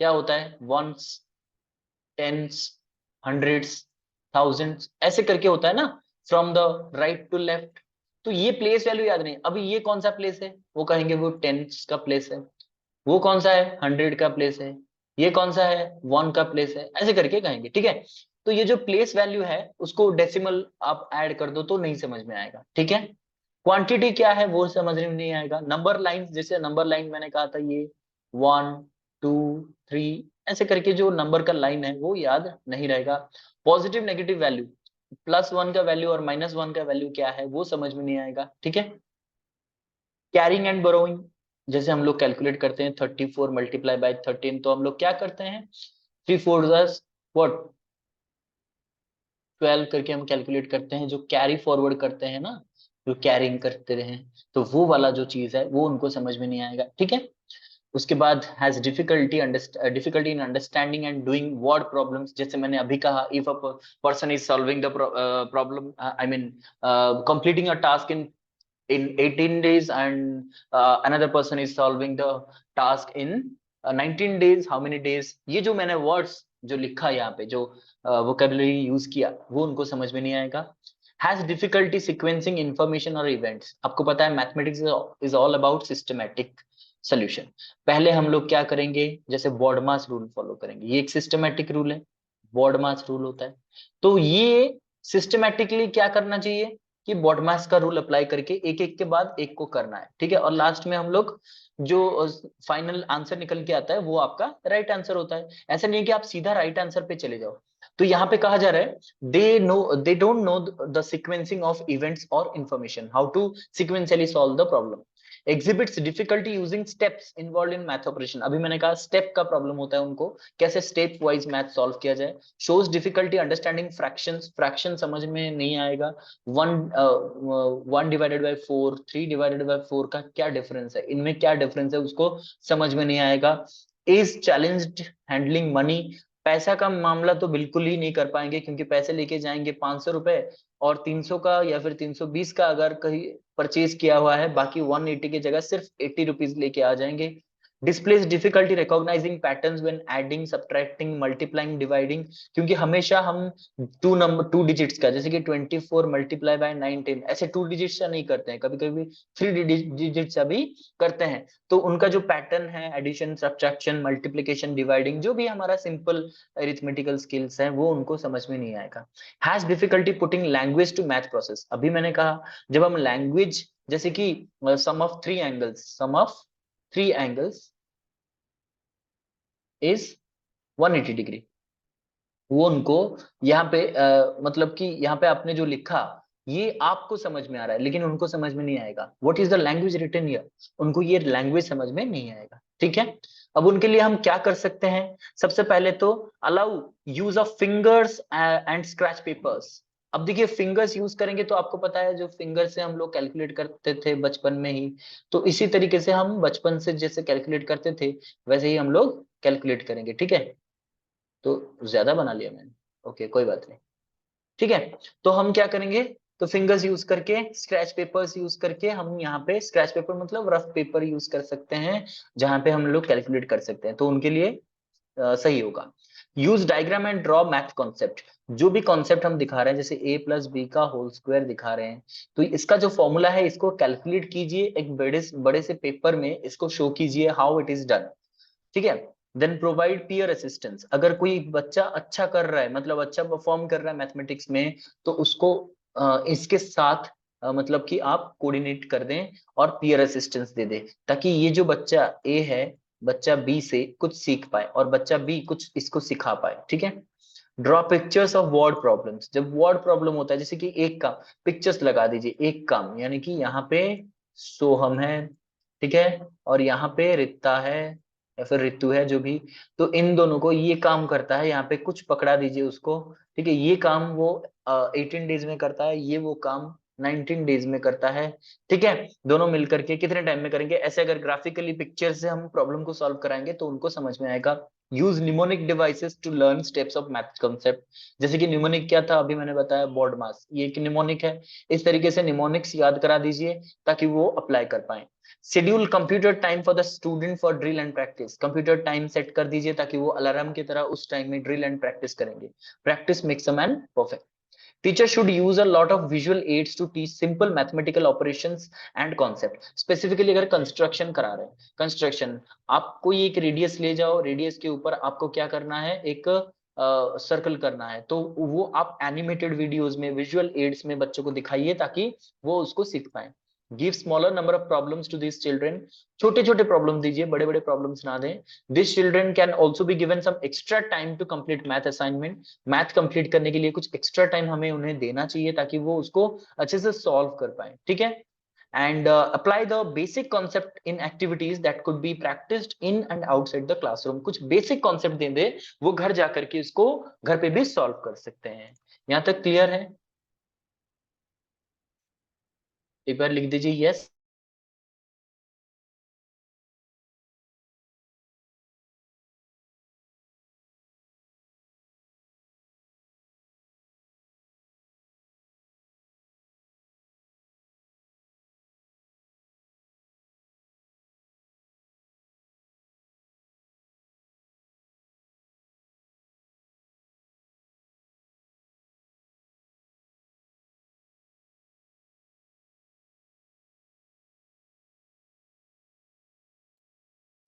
क्या होता है, वंस, टेंस, हंड्रेड्स, थाउजेंड्स, ऐसे करके होता है ना, from the right to left. तो ये प्लेस वैल्यू याद नहीं, अभी ये कौन सा प्लेस है, वो कहेंगे वो टेंस का प्लेस है, वो कौन सा है, 100 का प्लेस है, ये कौन सा है, 1 का प्लेस है, ऐसे करके कहेंगे, ठीक है। तो ये जो प्लेस वैल्यू है उसको डेसिमल आप ऐड कर दो तो नहीं समझ में आएगा, ठीक है। क्वांटिटी क्या है वो समझने में नहीं आएगा। नंबर लाइन, जैसे नंबर लाइन मैंने कहा था ये 1 2 3 ऐसे करके जो नंबर का लाइन है वो याद नहीं रहेगा। पॉजिटिव नेगेटिव वैल्यू, +1 का वैल्यू और -1 का वैल्यू क्या है वो समझ में नहीं आएगा, ठीक है। कैरिंग एंड बोरोइंग, जैसे हम लोग कैलकुलेट करते हैं 34 मल्टीप्लाई बाय 13, तो हम लोग क्या करते हैं 3 4 व्हाट 12 करके हम कैलकुलेट करते हैं, जो कैरी फॉरवर्ड करते हैं ना, जो कैरिंग करते रहे, तो वो वाला जो चीज है वो उनको समझ में नहीं आएगा, ठीक है। उसके बाद has difficulty in understanding and doing word problems, जैसे मैंने अभी कहा if a person is solving the problem, I mean completing a task in 18 days and another person is solving the task in 19 days, how many days, ये जो मैंने words जो लिखा यहाँ पे, जो वोकेबलरी यूज किया, वो उनको समझ में नहीं आएगा। हैज डिफिकल्टी सिक्वेंसिंग इंफॉर्मेशन और इवेंट्स, आपको पता है mathematics is all about systematic solution. पहले हम लोग क्या करेंगे, जैसे बॉडमास रूल फॉलो करेंगे, ये एक सिस्टमैटिक रूल है, बॉडमास रूल होता है। तो ये सिस्टमैटिकली क्या करना चाहिए कि बॉडमास का रूल अप्लाई करके एक एक के बाद एक को करना है, ठीक है। और लास्ट में हम लोग जो फाइनल आंसर निकल के आता है वो आपका राइट आंसर होता है। ऐसा नहीं है कि आप सीधा राइट आंसर पे चले जाओ। तो यहाँ पे कहा जा रहा है they don't know the sequencing of events और information, how to sequentially solve the problem, exhibits difficulty using steps involved in math operation। अभी मैंने कहा स्टेप का प्रॉब्लम होता है उनको, कैसे स्टेप वाइज मैथ सॉल्व किया जाए। shows difficulty understanding fractions, fraction समझ में नहीं आएगा। 1/4, 3/4 का क्या डिफरेंस है, इनमें क्या डिफरेंस है उसको समझ में नहीं आएगा। is challenged handling money, पैसा का मामला तो बिल्कुल ही नहीं कर पाएंगे, क्योंकि पैसे लेके जाएंगे 500 रुपए और 300 का या फिर 320 का अगर कहीं परचेज किया हुआ है, बाकी 180 की जगह सिर्फ 80 रुपीज लेके आ जाएंगे। Displace difficulty recognising patterns when adding subtracting multiplying dividing, क्योंकि हमेशा हम टू डिजिट्स का, जैसे कि 24 मल्टीप्लाई बाय 19 ऐसे 2 डिजिट्स का नहीं करते हैं, कभी कभी 3 डिजिट्स का भी करते हैं। तो उनका जो पैटर्न है एडिशन सब्ट्रैक्शन मल्टीप्लिकेशन डिवाइडिंग, जो भी हमारा सिंपल अरिथमेटिकल स्किल्स हैं, वो उनको समझ में नहीं आएगा। Has difficulty putting language to math process, अभी मैंने कहा जब हम लैंग्वेज, जैसे कि sum of three angles is 180 degree, वो उनको यहाँ पे मतलब कि यहाँ पे आपने जो लिखा ये आपको समझ में आ रहा है, लेकिन उनको समझ में नहीं आएगा। What is the language written here, उनको ये लैंग्वेज समझ में नहीं आएगा, ठीक है। अब उनके लिए हम क्या कर सकते हैं, सबसे पहले तो allow use of fingers and scratch papers. अब देखिए फिंगर्स यूज करेंगे तो आपको पता है जो फिंगर से हम लोग कैलकुलेट करते थे बचपन में ही, तो इसी तरीके से हम बचपन से जैसे कैलकुलेट करते थे वैसे ही हम लोग कैलकुलेट करेंगे, ठीक है। तो ज्यादा बना लिया मैंने, ओके कोई बात नहीं, ठीक है। तो हम क्या करेंगे, तो फिंगर्स यूज करके स्क्रैच पेपर्स यूज करके हम यहाँ पे, स्क्रैच पेपर मतलब रफ पेपर यूज कर सकते हैं जहां पे हम लोग कैलकुलेट कर सकते हैं, तो उनके लिए सही होगा। Use diagram and draw math concept, जो भी कॉन्सेप्ट हम दिखा रहे हैं जैसे a+b का होल स्क्वायर दिखा रहे हैं, तो इसका जो फॉर्मूला है इसको कैलकुलेट कीजिए, एक बड़े से पेपर में इसको शो कीजिए हाउ इट इज डन, ठीक है। देन प्रोवाइड पीयर असिस्टेंस, अगर कोई बच्चा अच्छा कर रहा है मतलब अच्छा परफॉर्म कर रहा है मैथमेटिक्स में, तो उसको इसके साथ मतलब कि आप कोऑर्डिनेट कर दें और पीयर असिस्टेंस दे दे, ताकि ये जो बच्चा ए है बच्चा बी से कुछ सीख पाए और बच्चा बी कुछ इसको सिखा पाए, ठीक है। Draw pictures of word problems, जब वर्ड प्रॉब्लम होता है जैसे कि एक काम, पिक्चर्स लगा दीजिए एक काम, यानी कि यहाँ पे सोहम है, ठीक है, और यहाँ पे रित्ता है या फिर रितु है जो भी, तो इन दोनों को ये काम करता है, यहाँ पे कुछ पकड़ा दीजिए उसको, ठीक है। ये काम वो 18 डेज में करता है, ये वो काम 19 डेज में करता है, ठीक है। दोनों मिलकर के कितने टाइम में करेंगे, ऐसे अगर ग्राफिकली पिक्चर से हम प्रॉब्लम को सॉल्व कराएंगे तो उनको समझ में आएगा। Use mnemonic devices to learn steps of math concept, जैसे कि निमोनिक क्या था अभी मैंने बताया, बोर्ड मास, ये एक निमोनिक है, इस तरीके से निमोनिक्स याद करा दीजिए ताकि वो अप्लाई कर पाए। Schedule computer time for the student for drill and practice, computer time set कर दीजिए ताकि वो अलार्म की तरह उस टाइम में ड्रिल एंड प्रैक्टिस करेंगे। Practice makes a man perfect. Teacher should use a lot of visual aids to teach simple mathematical operations and concept। Specifically अगर कंस्ट्रक्शन करा रहे हैं, कंस्ट्रक्शन, आप कोई एक रेडियस ले जाओ, रेडियस के ऊपर आपको क्या करना है, एक सर्कल करना है, तो वो आप एनिमेटेड वीडियोस में विजुअल एड्स में बच्चों को दिखाइए ताकि वो उसको सीख पाए। Give smaller number of problems to this children, छोटे छोटे प्रॉब्लम दीजिए, बड़े बड़े प्रॉब्लम्स ना दें। This children can also be given some extra time to complete math assignment, math complete करने के लिए कुछ एक्स्ट्रा टाइम हमें उन्हें देना चाहिए ताकि वो उसको अच्छे से सॉल्व कर पाए, ठीक है। And apply the basic concept in activities that could be practised in and outside the classroom, कुछ बेसिक कॉन्सेप्ट दे दे, वो घर जाकर के इसको घर पे भी सॉल्व कर सकते हैं। यहाँ तक क्लियर है, एक बार लिख दीजिए यस।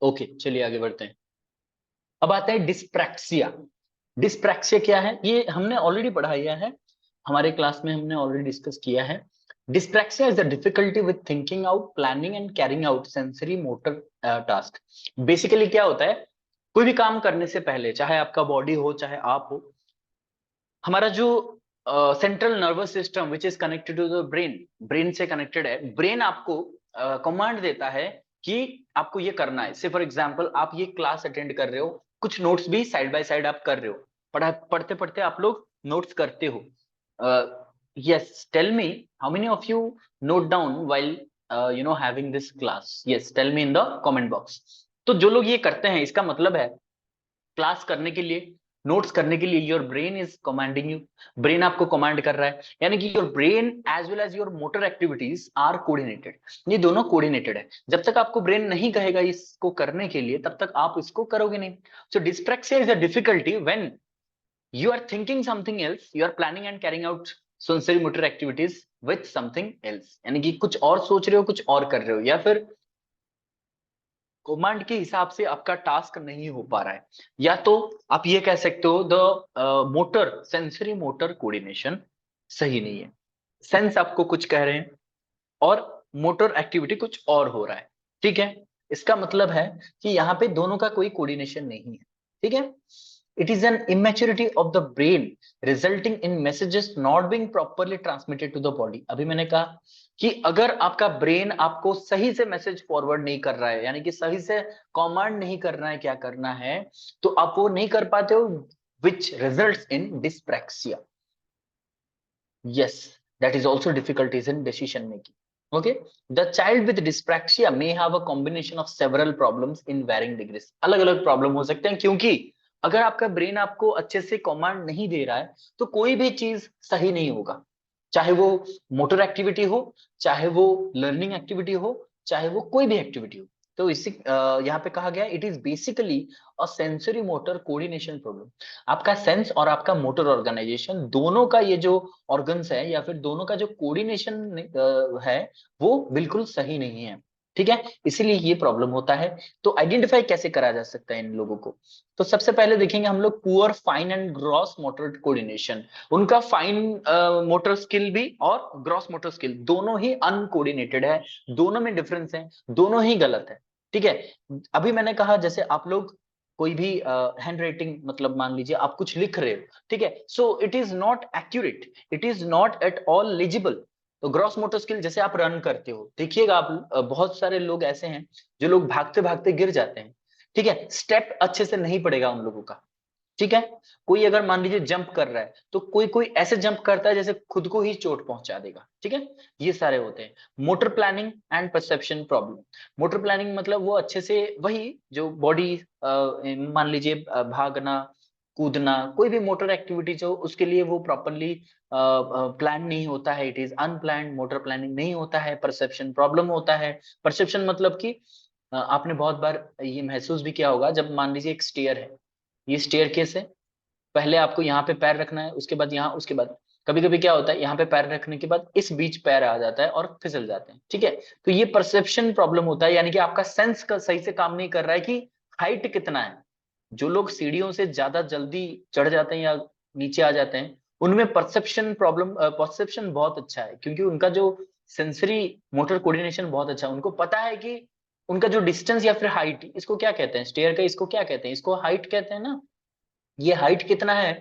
ओके चलिए आगे बढ़ते हैं। अब आता है डिस्प्रैक्सिया। डिस्प्रैक्सिया क्या है, ये हमने ऑलरेडी पढ़ाया है, हमारे क्लास में हमने ऑलरेडी डिस्कस किया है। Dyspraxia is the difficulty with thinking out, planning and carrying out sensory motor task. Basically क्या होता है, कोई भी काम करने से पहले, चाहे आपका बॉडी हो चाहे आप हो, हमारा जो central nervous system which is connected to the brain, brain से कनेक्टेड है, ब्रेन आपको कमांड देता है कि आपको ये करना है. से फॉर एग्जांपल आप ये क्लास अटेंड कर रहे हो, कुछ नोट्स भी साइड बाय साइड आप कर रहे हो, पढ़ते पढ़ते आप लोग नोट्स करते हो. Yes, tell me how many of you note down while having this class. Yes, tell me in the comment box. तो जो लोग ये करते हैं, इसका मतलब है क्लास करने के लिए, नोट्स करने के लिए your brain is commanding you, brain आपको कमांड कर रहा है, यानी कि your brain as well as your motor activities are coordinated. ये दोनों कोऑर्डिनेटेड है. जब तक आपको ब्रेन नहीं कहेगा इसको करने के लिए, तब तक आप इसको करोगे नहीं. So distraction is a difficulty when you are thinking something else, you are planning and carrying out sensory motor activities with something else. यानी कि कुछ और सोच रहे हो, कुछ और कर रहे हो, या फिर कमांड के हिसाब से आपका टास्क नहीं हो पा रहा है. या तो आप ये कह सकते हो the motor sensory motor coordination सही नहीं है. सेंस आपको कुछ कह रहे हैं और मोटर एक्टिविटी कुछ और हो रहा है. ठीक है, इसका मतलब है कि यहाँ पे दोनों का कोई कोऑर्डिनेशन नहीं है. ठीक है, it is an immaturity of the brain resulting in messages not being properly transmitted to the body. अभी मैंने कहा कि अगर आपका ब्रेन आपको सही से मैसेज फॉरवर्ड नहीं कर रहा है, यानी कि सही से कमांड नहीं कर रहा है क्या करना है, तो आप वो नहीं कर पाते हो, which results in dyspraxia. Yes, that is also difficulties in decision making. Okay, the child with dyspraxia may have a combination of several problems in varying degrees. अलग अलग प्रॉब्लम हो सकते हैं, क्योंकि अगर आपका ब्रेन आपको अच्छे से कमांड नहीं दे रहा है, तो कोई भी चीज सही नहीं होगा. चाहे वो मोटर एक्टिविटी हो, चाहे वो लर्निंग एक्टिविटी हो, चाहे वो कोई भी एक्टिविटी हो. तो इसी यहाँ पे कहा गया it is basically a sensory motor coordination problem. आपका सेंस और आपका मोटर ऑर्गेनाइजेशन, दोनों का ये जो ऑर्गन्स है या फिर दोनों का जो कोऑर्डिनेशन है, वो बिल्कुल सही नहीं है. ठीक है, इसीलिए ये प्रॉब्लम होता है. तो आइडेंटिफाई कैसे करा जा सकता है इन लोगों को? तो सबसे पहले देखेंगे हम लोग poor fine and gross motor coordination. उनका फाइन मोटर स्किल भी और ग्रॉस मोटर स्किल दोनों ही अनकोऑर्डिनेटेड है, दोनों में डिफरेंस है, दोनों ही गलत है. ठीक है, अभी मैंने कहा जैसे आप लोग कोई भी हैंड राइटिंग, मतलब मान लीजिए आप कुछ लिख रहे हो, ठीक है, सो it is not accurate, it is not at all legible. तो ग्रॉस मोटर स्किल, जैसे आप रन करते हो, देखिएगा आप बहुत सारे लोग ऐसे हैं जो लोग भागते भागते गिर जाते हैं. ठीक है, स्टेप अच्छे से नहीं पड़ेगा उन लोगों का. ठीक है, कोई अगर मान लीजिए जंप कर रहा है, तो कोई कोई ऐसे जंप करता है जैसे खुद को ही चोट पहुंचा देगा. ठीक है, ये सारे होते हैं. Motor planning and perception problem. Motor planning मतलब वो अच्छे से, वही जो बॉडी, मान लीजिए भागना, कूदना, कोई भी मोटर एक्टिविटी जो, उसके लिए वो प्रॉपरली प्लान नहीं होता है, it is unplanned. Motor planning नहीं होता है, परसेप्शन प्रॉब्लम होता है. परसेप्शन मतलब कि आपने बहुत बार ये महसूस भी किया होगा, जब मान लीजिए एक स्टेयर है, ये स्टेयर केस है, पहले आपको यहाँ पे पैर रखना है, उसके बाद यहाँ, उसके बाद कभी कभी क्या होता है, यहाँ पे पैर रखने के बाद इस बीच पैर आ जाता है और फिसल जाते हैं. ठीक है, तो ये परसेप्शन प्रॉब्लम होता है, यानी कि आपका सेंस का सही से काम नहीं कर रहा है कि हाइट कितना है. जो लोग सीढ़ियों से ज्यादा जल्दी चढ़ जाते हैं या नीचे आ जाते हैं, उनमें परसेप्शन प्रॉब्लम, परसेप्शन बहुत अच्छा है, क्योंकि उनका जो सेंसरी मोटर कोऑर्डिनेशन बहुत अच्छा है. उनको पता है कि उनका जो डिस्टेंस या फिर हाइट, इसको क्या कहते हैं, स्टेयर का इसको क्या कहते हैं, इसको हाइट कहते हैं ना. ये हाइट कितना है,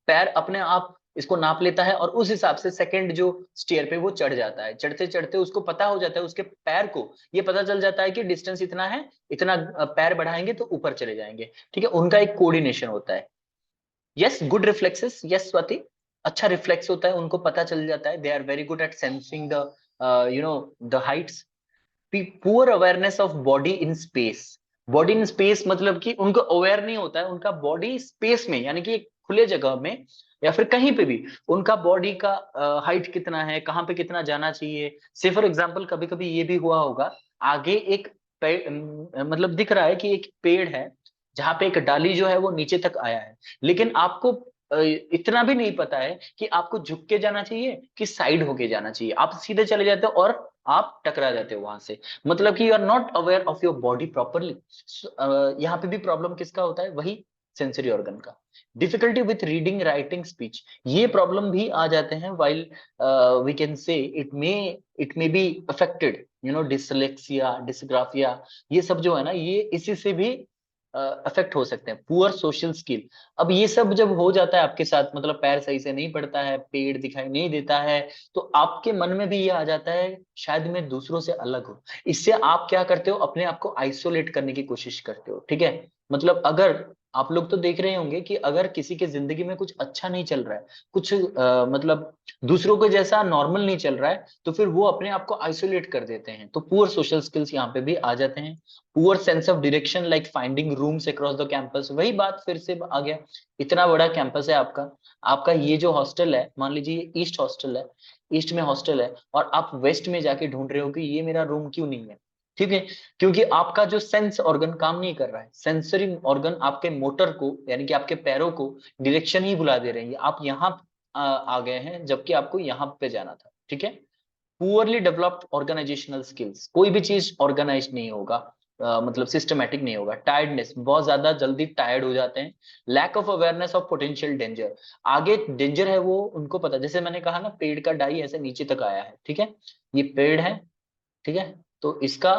पैर अपने आप इसको नाप लेता है और उस हिसाब से सेकंड जो स्टेयर पे वो चढ़ जाता है. चढ़ते चढ़ते उसको पता हो जाता है, उसके पैर को ये पता चल जाता है कि डिस्टेंस इतना है, इतना पैर बढ़ाएंगे तो ऊपर चले जाएंगे. ठीक है, उनका एक कोऑर्डिनेशन होता है. Yes, good reflexes. Yes Swati, अच्छा रिफ्लेक्स होता है, उनको पता चल जाता है. They are very good at sensing the the heights. Poor awareness of body in space. Body in space मतलब कि उनको अवेयर नहीं होता है उनका बॉडी स्पेस में, यानी कि एक खुले जगह में या फिर कहीं पे भी उनका बॉडी का हाइट कितना है, कहाँ पे कितना जाना चाहिए. से फॉर एग्जांपल कभी कभी ये भी हुआ होगा, आगे एक मतलब दिख रहा है कि एक पेड़ है जहां पे एक डाली जो है वो नीचे तक आया है, लेकिन आपको इतना भी नहीं पता है कि आपको झुक के जाना चाहिए कि साइड होके जाना चाहिए. आप सीधे चले जाते हो और आप टकरा जाते हो वहां से, मतलब कि you are not aware of your body properly. यहाँ पे भी प्रॉब्लम किसका होता है, वही सेंसरी ऑर्गन का। Difficulty with reading, writing, speech, ये प्रॉब्लम भी आ जाते हैं while we can say it may be affected, dyslexia, dysgraphia, ये सब जो है ना, ये इसी से भी अफेक्ट हो सकते हैं। पुअर सोशल स्किल, अब ये सब जब हो जाता है आपके साथ, मतलब पैर सही से नहीं पड़ता है, पेड़ दिखाई नहीं देता है, तो आपके मन में भी ये आ जाता है शायद मैं दूसरों से अलग हूँ। इससे आप क्या करते हो, अपने आप को आइसोलेट करने की कोशिश करते हो, ठीक है। मतलब अगर आप लोग तो देख रहे होंगे कि अगर किसी के जिंदगी में कुछ अच्छा नहीं चल रहा है, कुछ मतलब दूसरों के जैसा नॉर्मल नहीं चल रहा है, तो फिर वो अपने आप को आइसोलेट कर देते हैं। तो पुअर सोशल स्किल्स यहाँ पे भी आ जाते हैं। Poor sense of direction, like finding rooms across the campus, वही बात फिर से आ गया। इतना बड़ा कैंपस है आपका, आपका ये जो हॉस्टल है, मान लीजिए ये ईस्ट हॉस्टल है, ईस्ट में हॉस्टल है, और आप वेस्ट में जाके ढूंढ रहे हो कि ये मेरा रूम क्यों नहीं है, ठीक है। क्योंकि आपका जो सेंस ऑर्गन काम नहीं कर रहा है, सेंसरी ऑर्गन आपके मोटर को, यानी कि आपके पैरों को डायरेक्शन ही बुला दे रहे हैं, आप यहाँ आ गए हैं जबकि आपको यहाँ पे जाना था, ठीक है। पुअरली डेवलप्ड ऑर्गेनाइजेशनल स्किल्स, कोई भी चीज ऑर्गेनाइज नहीं होगा, मतलब सिस्टमेटिक नहीं होगा। टायर्डनेस, बहुत ज्यादा जल्दी टायर्ड हो जाते हैं। Lack of awareness of potential danger, आगे डेंजर है वो उनको पता, जैसे मैंने कहा ना, पेड़ का डाई ऐसे नीचे तक आया है, ठीक है, ये पेड़ है, ठीक है, तो इसका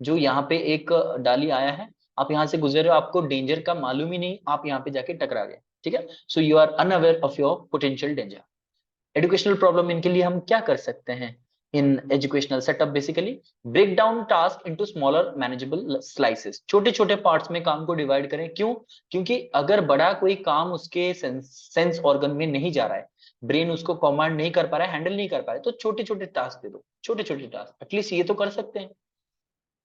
जो यहाँ पे एक डाली आया है, आप यहाँ से गुजर रहे हो, आपको डेंजर का मालूम ही नहीं, आप यहाँ पे जाके टकरा गए, ठीक है। So you are unaware of your potential danger. Educational problem, इनके लिए हम क्या कर सकते हैं in educational setup, basically break down task into smaller manageable slices, छोटे छोटे पार्ट्स में काम को डिवाइड करें। क्यों? क्योंकि अगर बड़ा कोई काम उसके सेंस ऑर्गन में नहीं जा रहा है, ब्रेन उसको कमांड नहीं कर पा रहा है, हैंडल नहीं कर पा रहा है, तो छोटे छोटे टास्क दे दो, छोटे छोटे टास्क, एटलीस्ट ये तो कर सकते हैं।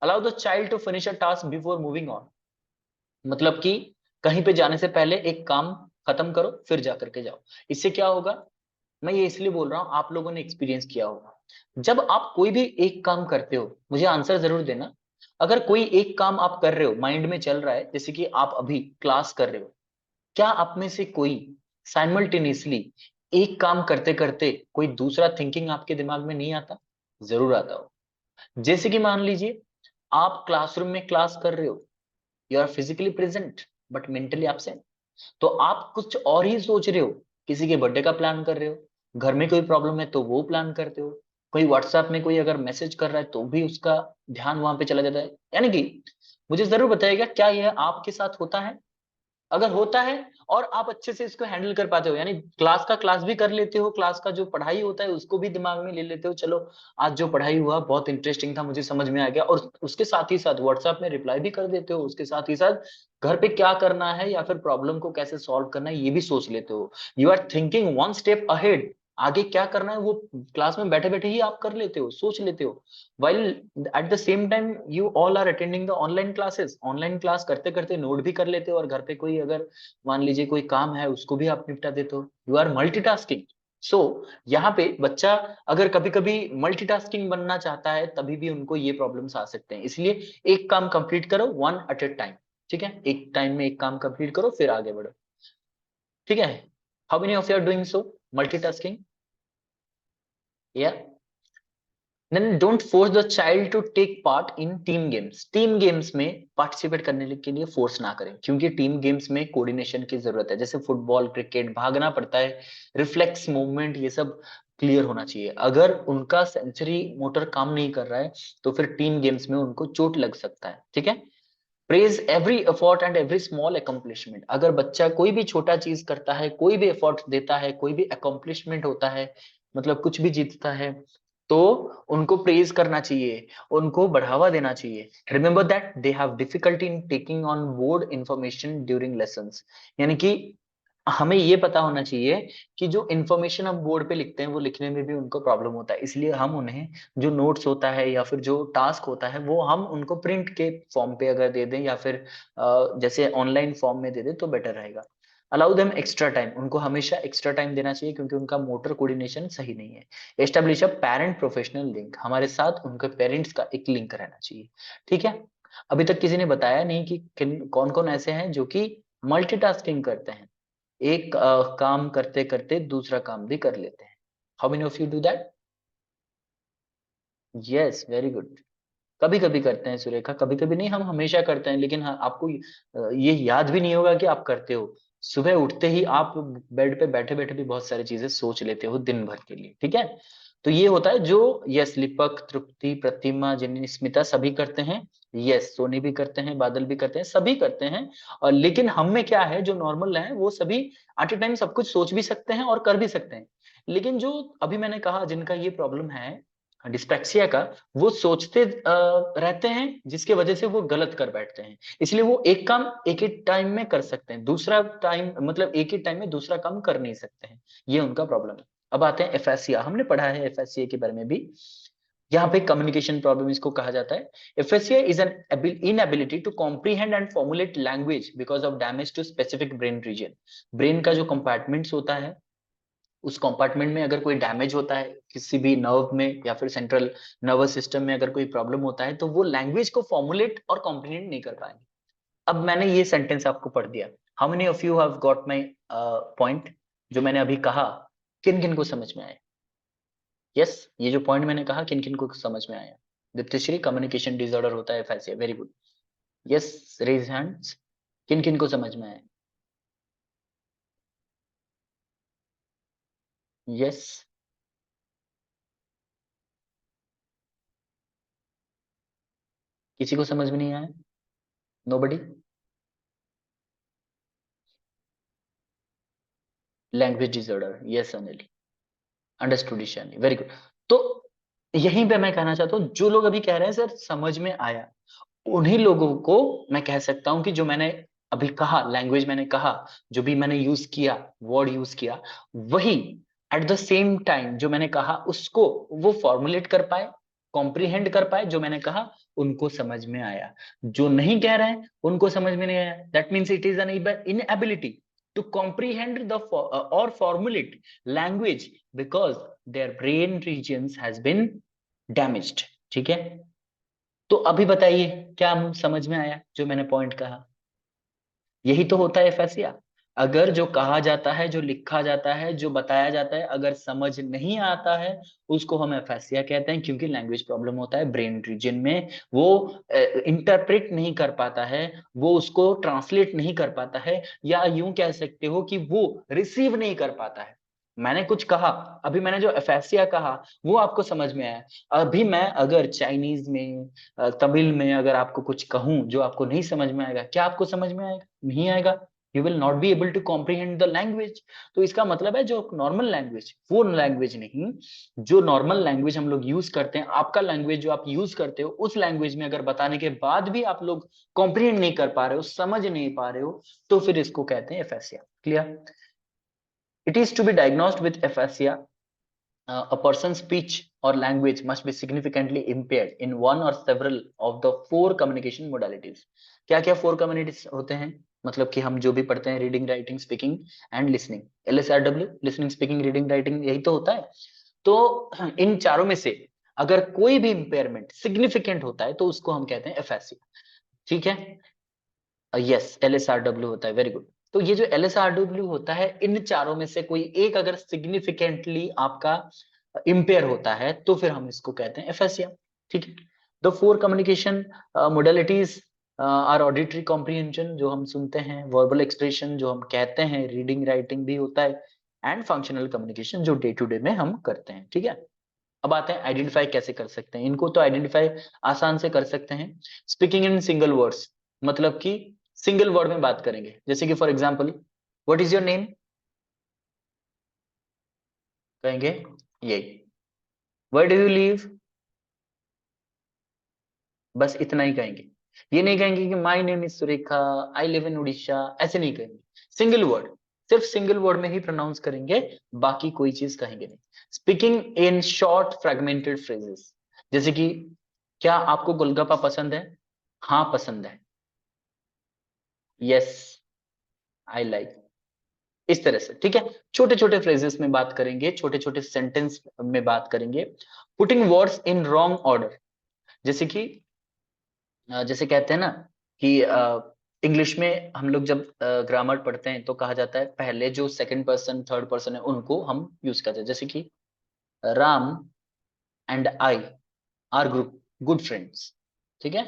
Allow the child to finish a task before moving on, मतलब कि कहीं पे जाने से पहले एक काम खत्म करो फिर जा करके जाओ। इससे क्या होगा, मैं ये इसलिए बोल रहा हूं, आप लोगों ने एक्सपीरियंस किया होगा, जब आप कोई भी एक काम करते हो, मुझे आंसर जरूर देना, अगर कोई एक काम आप कर रहे हो, माइंड में चल रहा है, जैसे कि आप अभी क्लास कर रहे हो, क्या आप में से कोई साइमल्टेनियसली एक काम करते करते कोई दूसरा थिंकिंग आपके दिमाग में नहीं आता? जरूर आता हो। जैसे कि मान लीजिए आप क्लासरूम में क्लास कर रहे हो, you are physically present but mentally absent, तो आप कुछ और ही सोच रहे हो, किसी के बर्थडे का प्लान कर रहे हो, घर में कोई प्रॉब्लम है तो वो प्लान करते हो, कोई व्हाट्सएप में कोई अगर मैसेज कर रहा है तो भी उसका ध्यान वहां पे चला जाता है। यानी कि मुझे जरूर बताइएगा, क्या यह आपके साथ होता है? अगर होता है और आप अच्छे से इसको हैंडल कर पाते हो, यानी क्लास का क्लास भी कर लेते हो, क्लास का जो पढ़ाई होता है उसको भी दिमाग में ले लेते हो, चलो आज जो पढ़ाई हुआ बहुत इंटरेस्टिंग था, मुझे समझ में आ गया, और उसके साथ ही साथ व्हाट्सएप में रिप्लाई भी कर देते हो, उसके साथ ही साथ घर पे क्या करना है या फिर प्रॉब्लम को कैसे सॉल्व करना है ये भी सोच लेते हो। You are thinking one step ahead, आगे क्या करना है वो क्लास में बैठे बैठे ही आप कर लेते हो, सोच लेते हो। while at the same time you all are attending the online classes, online class करते करते नोट भी कर लेते हो, और घर पे कोई अगर मान लीजिए कोई काम है उसको भी आप निपटा देते हो, यू आर मल्टीटास्किंग। सो यहाँ पे बच्चा अगर कभी कभी मल्टीटास्किंग बनना चाहता है, तभी भी उनको ये प्रॉब्लम्स आ सकते हैं। इसलिए एक काम कंप्लीट करो वन एट ए टाइम, ठीक है, एक टाइम में एक काम कंप्लीट करो फिर आगे बढ़ो, ठीक है। How many of you are doing so multitasking? या Then don't force the child to take part in team games. Team games में पार्टिसिपेट करने के लिए फोर्स ना करें, क्योंकि टीम गेम्स में कोऑर्डिनेशन की जरूरत है, जैसे फुटबॉल, क्रिकेट, भागना पड़ता है, रिफ्लेक्स मूवमेंट, ये सब क्लियर होना चाहिए। अगर उनका सेंसरी मोटर काम नहीं कर रहा है तो फिर टीम गेम्स में उनको चोट लग सकता है, ठीक है। Praise every effort and every small accomplishment, अगर बच्चा कोई भी छोटा चीज करता है, कोई भी एफर्ट देता है, कोई भी अकम्पलिशमेंट होता है, मतलब कुछ भी जीतता है, तो उनको प्रेज करना चाहिए, उनको बढ़ावा देना चाहिए। Remember that they have difficulty in taking on board information during lessons, यानी कि हमें ये पता होना चाहिए कि जो इन्फॉर्मेशन हम बोर्ड पे लिखते हैं वो लिखने में भी उनको प्रॉब्लम होता है, इसलिए हम उन्हें जो नोट्स होता है या फिर जो टास्क होता है वो हम उनको प्रिंट के फॉर्म पे अगर दे दें या फिर जैसे ऑनलाइन फॉर्म में दे दें तो बेटर रहेगा। अलाउ देम एक्स्ट्रा टाइम, उनको हमेशा एक्स्ट्रा टाइम देना चाहिए क्योंकि उनका मोटर कोऑर्डिनेशन सही नहीं है। Establish a parent professional link, हमारे साथ उनके पेरेंट्स का एक लिंक रहना चाहिए, ठीक है। अभी तक किसी ने बताया नहीं कि किन कौन कौन ऐसे हैं जो कि मल्टीटास्किंग करते हैं, एक काम करते करते दूसरा काम भी कर लेते हैं। How many of you do that? Yes, very good. कभी कभी करते हैं सुरेखा, कभी कभी नहीं, हम हमेशा करते हैं, लेकिन हाँ, आपको ये याद भी नहीं होगा कि आप करते हो। सुबह उठते ही आप बेड पे बैठे बैठे भी बहुत सारी चीजें सोच लेते हो दिन भर के लिए, ठीक है। तो ये होता है जो, यस, लिपक, तृप्ति, प्रतिमा, जिन, स्मिता सभी करते हैं। यस, सोनी भी करते हैं, बादल भी करते हैं, सभी करते हैं। और लेकिन हम में क्या है, जो नॉर्मल है वो सभी एट ए टाइम सब कुछ सोच भी सकते हैं और कर भी सकते हैं। लेकिन जो अभी मैंने कहा जिनका ये प्रॉब्लम है डिस्पेक्सिया का, वो सोचते रहते हैं, जिसके वजह से वो गलत कर बैठते हैं। इसलिए वो एक काम एक ही टाइम में कर सकते हैं, दूसरा टाइम मतलब एक ही टाइम में दूसरा काम कर नहीं सकते हैं। ये उनका प्रॉब्लम है। अब आते हैं एफएससीए, हमने पढ़ा है एफएससीए के बारे में भी। यहाँ पे कम्युनिकेशन प्रॉब्लम इसको कहा जाता है। Aphasia is an inability to comprehend and formulate language because of damage to specific brain region. Brain का जो कंपार्टमेंट्स होता है, उस कंपार्टमेंट में अगर कोई डैमेज होता है किसी भी नर्व में या फिर सेंट्रल नर्वस सिस्टम में अगर कोई प्रॉब्लम होता है, तो वो लैंग्वेज को फॉर्मुलेट और कॉम्प्रीहेंड नहीं कर पाएंगे। अब मैंने ये सेंटेंस आपको पढ़ दिया, how many of you have got my point? जो मैंने अभी कहा, किन किन को समझ में आया? यस, ये जो पॉइंट मैंने कहा किन किन को समझ में आया? दीप्तिश्री, कम्युनिकेशन डिसऑर्डर होता है FSA, very good. Yes, raise hands, किन किन को समझ में आया? यस, किसी को समझ में नहीं आया? Nobody? Language disorder, yes Anil, understood Ishani, very good. तो यहीं पे मैं कहना चाहता हूँ, जो लोग अभी कह रहे हैं सर समझ में आया, उन्हीं लोगों को मैं कह सकता हूं कि जो मैंने अभी कहा, लैंग्वेज मैंने कहा, जो भी मैंने यूज किया, वर्ड यूज किया, वही एट द सेम टाइम जो मैंने कहा उसको वो फॉर्मुलेट कर पाए, कॉम्प्रीहेंड कर पाए, जो मैंने कहा उनको समझ में आया। जो नहीं कह रहे हैं उनको समझ में नहीं आया, that means it is an inability to comprehend the और formulate language because their brain regions has been damaged. ठीक है, तो अभी बताइए क्या समझ में आया जो मैंने पॉइंट कहा? यही तो होता है एफएसया। अगर जो कहा जाता है, जो लिखा जाता है, जो बताया जाता है, अगर समझ नहीं आता है, उसको हम एफएसया कहते हैं, क्योंकि लैंग्वेज प्रॉब्लम होता है ब्रेन रीजन में। वो इंटरप्रेट नहीं कर पाता है, वो उसको ट्रांसलेट नहीं कर पाता है, या यूं कह सकते हो कि वो रिसीव नहीं कर पाता है। मैंने कुछ कहा, अभी मैंने जो एफएसया कहा वो आपको समझ में आया। अभी मैं अगर चाइनीज में, तमिल में अगर आपको कुछ कहूं जो आपको नहीं समझ में आएगा, क्या आपको समझ में आएगा? नहीं आएगा। You will not be able to comprehend the language. तो इसका मतलब है जो नॉर्मल लैंग्वेज, वो लैंग्वेज नहीं, जो नॉर्मल लैंग्वेज हम लोग यूज करते हैं, आपका लैंग्वेज जो आप यूज करते हो, उस लैंग्वेज में अगर बताने के बाद भी आप लोग कॉम्प्रीहेंड नहीं कर पा रहे हो, समझ नहीं पा रहे हो, तो फिर इसको कहते हैं aphasia. Clear? It is to be diagnosed with aphasia, a person's speech or language must be significantly impaired in one or several of the four communication modalities. क्या क्या फोर कम्युनिटीज होते हैं? मतलब कि हम जो भी पढ़ते हैं, reading, writing, speaking and listening, LSRW, listening, speaking, reading, writing, यही तो होता है। तो इन चारों में से अगर कोई भी इंपेयरमेंट सिग्निफिकेंट होता है तो उसको हम कहते हैं एफएससी। ठीक है, यस, LSRW होता है, वेरी गुड। तो ये जो LSRW होता है, इन चारों में से कोई एक अगर सिग्निफिकेंटली आपका इम्पेयर होता है, तो फिर हम इसको कहते हैं एफएसएम। ठीक है, the four communication modalities are auditory comprehension, जो हम सुनते हैं, वर्बल एक्सप्रेशन जो हम कहते हैं, रीडिंग राइटिंग भी होता है, एंड फंक्शनल कम्युनिकेशन जो डे टू डे में हम करते हैं। ठीक है, अब आते हैं आइडेंटिफाई कैसे कर सकते हैं इनको। तो आइडेंटिफाई आसान से कर सकते हैं, स्पीकिंग इन सिंगल वर्ड्स, मतलब कि सिंगल वर्ड में बात करेंगे। जैसे कि for example, what is your name, कहेंगे ये। वेयर डू यू लिव, बस इतना ही कहेंगे। ये नहीं कहेंगे कि my name is Surekha, I live in Orissa, ऐसे नहीं कहेंगे। सिंगल वर्ड, सिर्फ सिंगल वर्ड में ही प्रोनाउंस करेंगे, बाकी कोई चीज कहेंगे नहीं। Speaking in short fragmented phrases, जैसे कि क्या आपको गोलगप्पा पसंद है? हाँ पसंद है। Yes, I like. इस तरह से, ठीक है, छोटे छोटे फ्रेजेस में बात करेंगे, छोटे छोटे सेंटेंस में बात करेंगे। Putting words in wrong order, जैसे कि जैसे कहते हैं ना कि इंग्लिश में हम लोग जब ग्रामर पढ़ते हैं तो कहा जाता है पहले जो सेकंड पर्सन थर्ड पर्सन है उनको हम यूज करते हैं। जैसे कि Ram and I R group good friends. ठीक है,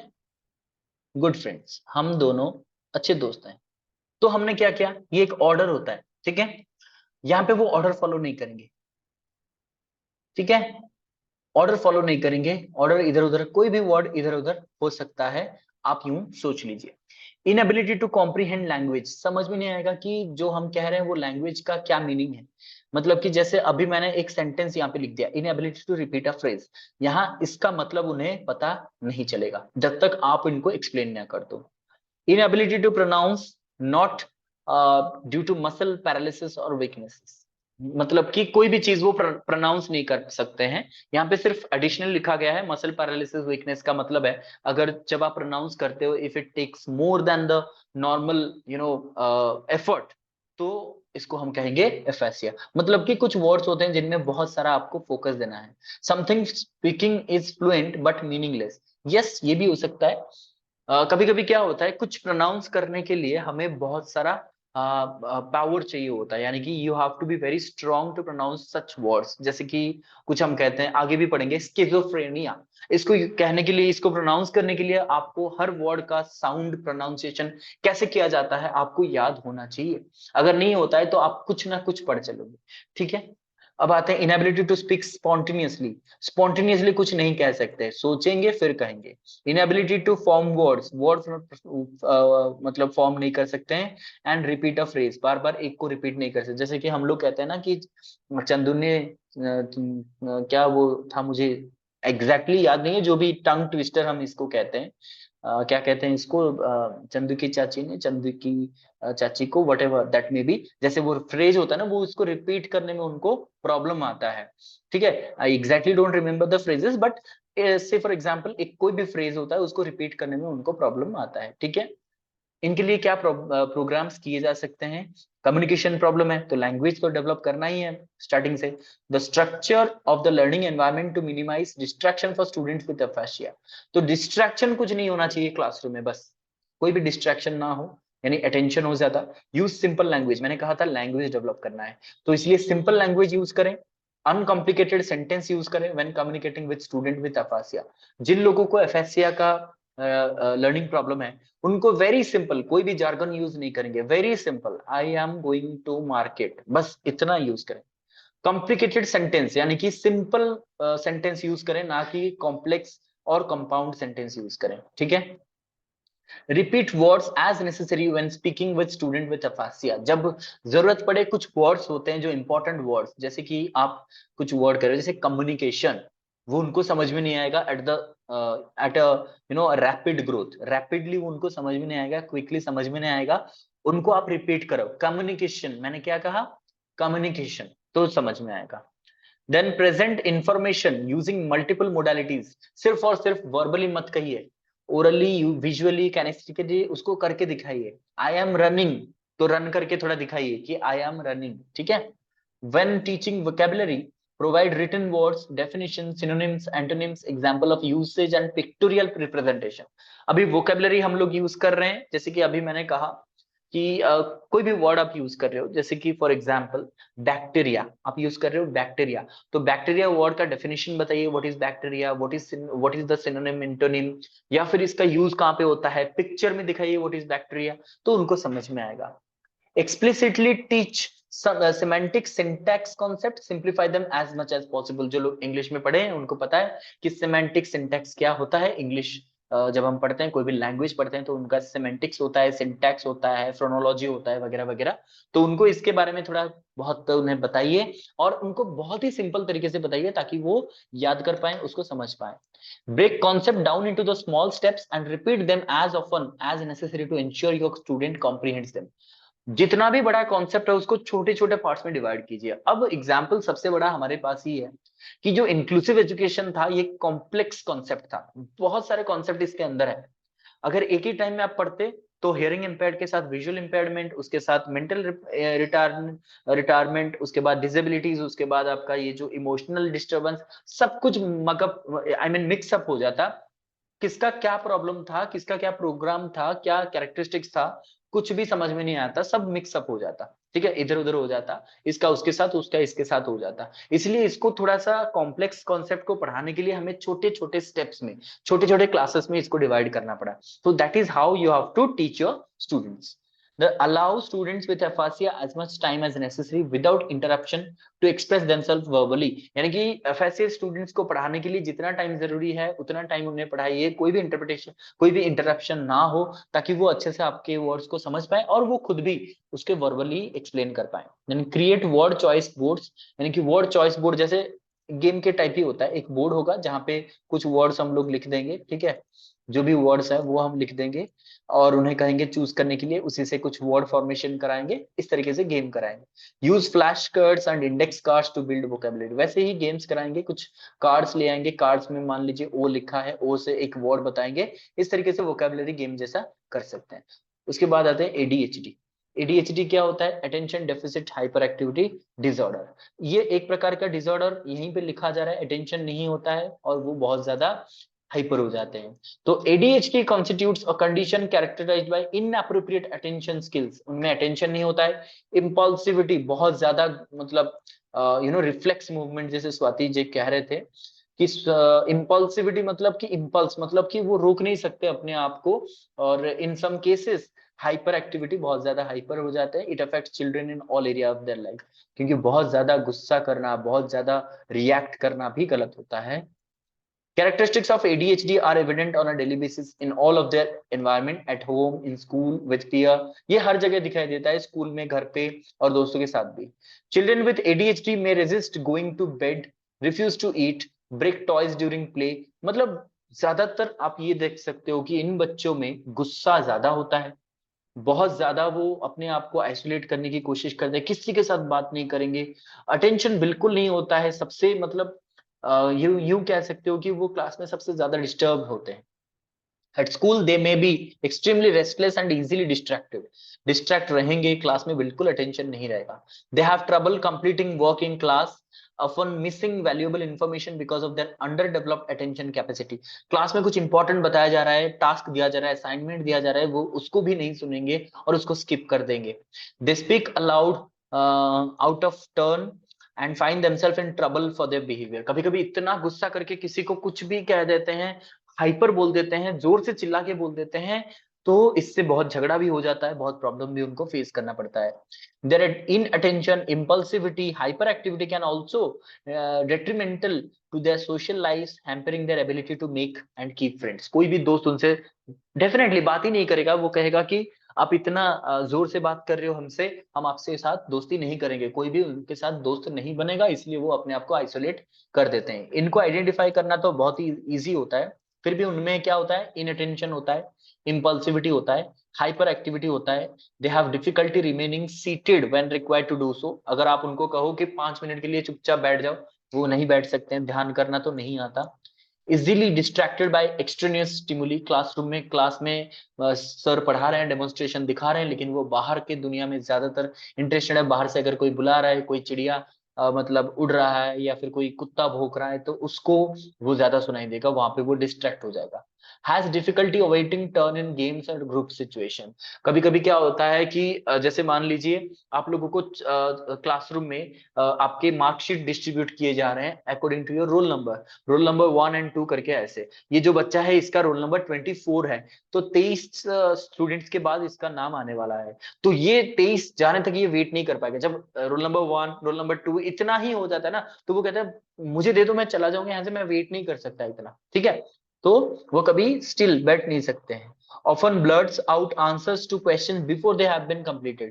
गुड फ्रेंड्स, हम दोनों अच्छे दोस्त हैं। तो हमने क्या किया, ये एक ऑर्डर होता है, ठीक है, यहाँ पे वो ऑर्डर फॉलो नहीं करेंगे, ठीक है, ऑर्डर फॉलो नहीं करेंगे, ऑर्डर इधर उधर, कोई भी वर्ड इधर उधर हो सकता है, आप यूं सोच लीजिए। इनएबिलिटी टू कॉम्प्रीहेंड लैंग्वेज, समझ में नहीं आएगा कि जो हम कह रहे हैं वो लैंग्वेज का क्या मीनिंग है। मतलब कि जैसे अभी मैंने एक सेंटेंस यहाँ पे लिख दिया, inability to repeat a phrase, यहाँ इसका मतलब उन्हें पता नहीं चलेगा जब तक आप इनको एक्सप्लेन ना कर दो। Inability to pronounce not due to muscle paralysis और वीकनेसेस, मतलब कि कोई भी चीज वो प्रोनाउंस नहीं कर सकते हैं, यहाँ पे सिर्फ एडिशनल लिखा गया है मसल पैरालिसिस वीकनेस का मतलब है अगर जब आप प्रोनाउंस करते हो if it takes more than the normal effort, तो इसको हम कहेंगे एफेसिया। मतलब कि कुछ वर्ड्स होते हैं जिनमें बहुत सारा आपको फोकस देना है। Something speaking is fluent but meaningless, yes ये भी हो सकता है। कभी कभी क्या होता है, कुछ प्रोनाउंस करने के लिए हमें बहुत सारा पावर चाहिए होता है, यानी कि you have to be very strong to pronounce such words, जैसे कि कुछ हम कहते हैं, आगे भी पढ़ेंगे, स्किज़ोफ्रेनिया। इसको कहने के लिए, इसको प्रोनाउंस करने के लिए आपको हर वर्ड का साउंड प्रोनाउंसिएशन कैसे किया जाता है आपको याद होना चाहिए। अगर नहीं होता है तो आप कुछ ना कुछ पढ़ चलोगे, ठीक है। अब आते हैं inability to speak spontaneously, spontaneously कुछ नहीं कह सकते, सोचेंगे फिर कहेंगे। Inability to form words, words मतलब फॉर्म नहीं कर सकते हैं। एंड रिपीट अ फ्रेज, बार बार एक को रिपीट नहीं कर सकते, जैसे कि हम लोग कहते हैं ना कि चंदू ने क्या वो था, मुझे एग्जैक्टली याद नहीं है, जो भी टंग ट्विस्टर हम इसको कहते हैं, क्या कहते हैं इसको, चंदू की चाची ने चंदू की चाची को, what ever that may be, जैसे वो फ्रेज होता है ना, वो उसको रिपीट करने में उनको प्रॉब्लम आता है, ठीक है। आई exactly don't remember the phrases, but से फॉर एग्जाम्पल एक कोई भी फ्रेज होता है उसको रिपीट करने में उनको प्रॉब्लम आता है, ठीक है। इनके लिए क्या प्रोग्राम्स किए जा सकते हैं, कम्युनिकेशन प्रॉब्लम है तो लैंग्वेज तो डेवलप करना ही है स्टार्टिंग से। The structure of the learning environment to minimise distraction for students with aphasia, तो डिस्ट्रैक्शन कुछ नहीं होना चाहिए क्लासरूम में, बस कोई भी डिस्ट्रैक्शन ना हो, यानी अटेंशन हो ज्यादा। यूज सिंपल लैंग्वेज, मैंने कहा था लैंग्वेज डेवलप करना है, तो इसलिए सिंपल लैंग्वेज यूज करें, अनकॉम्प्लिकेटेड सेंटेंस यूज करें when communicating with student with aphasia. जिन लोगों को एफेसिया का लर्निंग प्रॉब्लम है उनको वेरी सिंपल, कोई भी जार्गन यूज नहीं करेंगे, very simple, I am going to market, बस इतना यूज करें। कॉम्प्लिकेटेड सेंटेंस यानी कि सिंपल सेंटेंस यूज करें, ना कि कॉम्प्लेक्स और कंपाउंड सेंटेंस यूज करें, ठीक है। Repeat words as necessary when speaking with student with aphasia, जब जरूरत पड़े, कुछ वर्ड्स होते हैं जो इंपॉर्टेंट वर्ड्स, जैसे कि आप कुछ वर्ड करें जैसे कम्युनिकेशन, वो उनको समझ में नहीं आएगा at a rapid growth, rapidly उनको समझ में नहीं आएगा, क्विकली समझ में नहीं आएगा, उनको आप रिपीट करो कम्युनिकेशन, मैंने क्या कहा, कम्युनिकेशन, तो समझ में आएगा। Then present information using multiple modalities, सिर्फ और सिर्फ वर्बली मत कहिए, ओरली, विजुअली, कैनेस्टिकली उसको करके दिखाइए। आई एम रनिंग, तो रन करके थोड़ा दिखाइए कि आई एम रनिंग, ठीक है। When teaching vocabulary, provide written words, definition, synonyms, antonyms, example of usage and pictorial representation. अभी वोकेबुलरी हम लोग यूज कर रहे हैं, जैसे कि अभी मैंने कहा कि कोई भी वर्ड आप यूज कर रहे हो, जैसे कि फॉर एग्जांपल बैक्टीरिया आप यूज कर रहे हो, बैक्टीरिया, तो बैक्टीरिया वर्ड का डेफिनेशन बताइए, what is bacteria, what is the synonym, antonym, या फिर इसका यूज कहाँ पे होता है, पिक्चर में दिखाइए व्हाट इज बैक्टीरिया, तो उनको समझ में आएगा। explicitly teach semantic syntax concept, simplify them as much as possible। जो लोग इंग्लिश में पढ़े हैं उनको पता है कि सेमेंटिक सिंटैक्स क्या होता है। इंग्लिश जब हम पढ़ते हैं, कोई भी लैंग्वेज पढ़ते हैं, तो उनका सेमेंटिक्स होता है, सिंटैक्स होता है, फ्रोनोलॉजी होता है, वगैरह वगैरह, तो उनको इसके बारे में थोड़ा बहुत उन्हें बताइए, और उनको बहुत ही सिंपल तरीके से बताइए ताकि वो याद कर पाए, उसको समझ पाए। Break concept down into the small steps and repeat them as often as necessary to ensure your student comprehends them. जितना भी बड़ा कॉन्सेप्ट है उसको छोटे छोटे पार्ट्स में डिवाइड कीजिए। अब एग्जाम्पल सबसे बड़ा हमारे पास ही है कि जो इंक्लूसिव एजुकेशन था ये कॉम्प्लेक्स कॉन्सेप्ट था, बहुत सारे कॉन्सेप्ट इसके अंदर है। अगर एक ही टाइम में आप पढ़ते तो हियरिंग इम्पेयर्ड के साथ विजुअल इम्पेयरमेंट, उसके साथ मेंटल रिटायरमेंट, उसके बाद डिसेबिलिटीज, उसके बाद आपका ये जो इमोशनल डिस्टर्बेंस, सब कुछ मगअप आई मीन मिक्सअप हो जाता, किसका क्या प्रॉब्लम था, किसका क्या प्रोग्राम था, क्या कैरेक्टरिस्टिक्स था, कुछ भी समझ में नहीं आता, सब मिक्सअप हो जाता, ठीक है, इधर उधर हो जाता, इसका उसके साथ, उसका इसके साथ हो जाता। इसलिए इसको थोड़ा सा कॉम्प्लेक्स कॉन्सेप्ट को पढ़ाने के लिए हमें छोटे छोटे स्टेप्स में, छोटे छोटे क्लासेस में इसको डिवाइड करना पड़ा। So that is how you have to teach your students. Allow students with aphasia as much time as necessary without interruption to express themselves verbally. यानी कि aphasia स्टूडेंट्स को पढ़ाने के लिए जितना टाइम जरूरी है उतना टाइम उन्हें पढ़ाइए, कोई भी इंटरप्रिटेशन, कोई भी इंटरप्शन ना हो, ताकि वो अच्छे से आपके वर्ड्स को समझ पाए और वो खुद भी उसके वर्बली एक्सप्लेन कर पाए। यानी क्रिएट वर्ड चॉइस बोर्ड्स, यानी कि वर्ड चॉइस बोर्ड जैसे गेम के टाइप ही होता है, एक बोर्ड होगा जहाँ पे कुछ वर्ड्स हम लोग लिख देंगे, ठीक है, जो भी वर्ड्स है वो हम लिख देंगे और उन्हें कहेंगे चूज करने के लिए, उसी से कुछ वर्ड फॉर्मेशन कराएंगे, इस तरीके से गेम कराएंगे। Use flash cards and index cards to build vocabulary, वैसे ही गेम्स कराएंगे, कुछ कार्ड्स ले आएंगे, कार्ड्स में मान लीजिए ओ लिखा है, ओ से एक वर्ड बताएंगे, इस तरीके से वोकेबुलरी गेम जैसा कर सकते हैं। उसके बाद आते हैं एडीएचडी। एडीएचडी क्या होता है? Attention deficit hyper activity disorder. ये एक प्रकार का डिसऑर्डर, यहीं पे लिखा जा रहा है, अटेंशन नहीं होता है और वो बहुत ज्यादा हाइपर हो जाते हैं। तो ADHD constitutes a condition characterized by inappropriate attention skills, उनमें अटेंशन नहीं होता है, इम्पल्सिविटी बहुत ज्यादा, मतलब रिफ्लेक्स मूवमेंट, जैसे स्वाति जी कह रहे थे कि इम्पल्सिविटी मतलब कि इम्पल्स मतलब कि वो रोक नहीं सकते अपने आप को, और इन सम केसेस हाइपर एक्टिविटी, बहुत ज्यादा हाइपर हो जाते हैं। It affects children in all area of their life, क्योंकि बहुत ज्यादा गुस्सा करना, बहुत ज्यादा रिएक्ट करना भी गलत होता है। Characteristics of ADHD are evident on a daily basis in all of their environment, at home, in school, with peer. ये हर जगह दिखाई देता है, स्कूल में, घर पे और दोस्तों के साथ भी। Children with ADHD may resist going to bed, refuse to eat, break toys during play. मतलब ज्यादातर आप ये देख सकते हो कि इन बच्चों में गुस्सा ज्यादा होता है, बहुत ज्यादा वो अपने आप को आइसोलेट करने की कोशिश करते हैं, किसी के साथ बात नहीं करेंगे, अटेंशन बिल्कुल नहीं होता है, सबसे मतलब यूं कह सकते हो कि वो क्लास में सबसे ज्यादा डिस्टर्ब होते हैं। At school they may be extremely restless and easily distracted, distract रहेंगे, क्लास में बिल्कुल अटेंशन नहीं रहेगा। They have trouble completing work in class, often missing valuable information because of their underdeveloped attention capacity. Class में कुछ important बताया जा रहा है, टास्क दिया जा रहा है, असाइनमेंट दिया जा रहा है, वो उसको भी नहीं सुनेंगे और उसको स्किप कर देंगे। They speak aloud out of turn and find themselves in trouble for their behaviour. कभी कभी इतना गुस्सा करके किसी को कुछ भी कह देते हैं, हाइपर बोल देते हैं, जोर से चिल्ला के बोल देते हैं, तो इससे बहुत झगड़ा भी हो जाता है, बहुत प्रॉब्लम भी उनको फेस करना पड़ता है। Their inattention, impulsivity, hyperactivity can also detrimental to their social lives, hampering their ability to make and keep friends. कोई भी दोस्त उनसे डेफिनेटली बात ही नहीं करेगा, वो कहेगा कि आप इतना जोर से बात कर रहे हो हमसे, हम आपसे साथ दोस्ती नहीं करेंगे, कोई भी उनके साथ दोस्त नहीं बनेगा, इसलिए वो अपने आप को आइसोलेट कर देते हैं। इनको आइडेंटिफाई करना तो बहुत ही ईजी होता है, फिर भी उनमें क्या होता है? इनअटेंशन होता है, इम्पल्सिविटी होता है, हाइपर एक्टिविटी होता है। They have difficulty remaining seated when required to do so. अगर आप उनको कहो कि 5 मिनट के लिए चुपचाप बैठ जाओ, वो नहीं बैठ सकते हैं, ध्यान करना तो नहीं आता। Easily distracted by extraneous stimuli, classroom में, क्लास में सर पढ़ा रहे हैं, डेमोन्स्ट्रेशन दिखा रहे हैं, लेकिन वो बाहर के दुनिया में ज्यादातर इंटरेस्टेड है। बाहर से अगर कोई बुला रहा है, कोई चिड़िया मतलब उड़ रहा है, या फिर कोई कुत्ता भौंक रहा है, तो उसको वो ज्यादा सुनाई देगा, वहां पे वो डिस्ट्रैक्ट हो जाएगा। Has difficulty avoiding turn in games and group situation. कभी कभी क्या होता है कि जैसे मान लीजिए आप लोगों को क्लासरूम में आपके मार्कशीट डिस्ट्रीब्यूट किए जा रहे हैं according to your roll number, roll number 1 और 2 करके ऐसे। ये जो बच्चा है इसका रोल नंबर 24 है, तो 23 स्टूडेंट्स के बाद इसका नाम आने वाला है, तो ये 23 जाने तक ये वेट नहीं कर पाएगा। जब रोल नंबर 1, रोल नंबर 2 इतना ही हो जाता है ना, तो वो कहता है मुझे दे दो, मैं चला जाऊंगा यहाँ से, मैं वेट नहीं कर सकता इतना, ठीक है, तो वो कभी स्टिल बैठ नहीं सकते हैं। often blurts out answers to questions before they have been completed.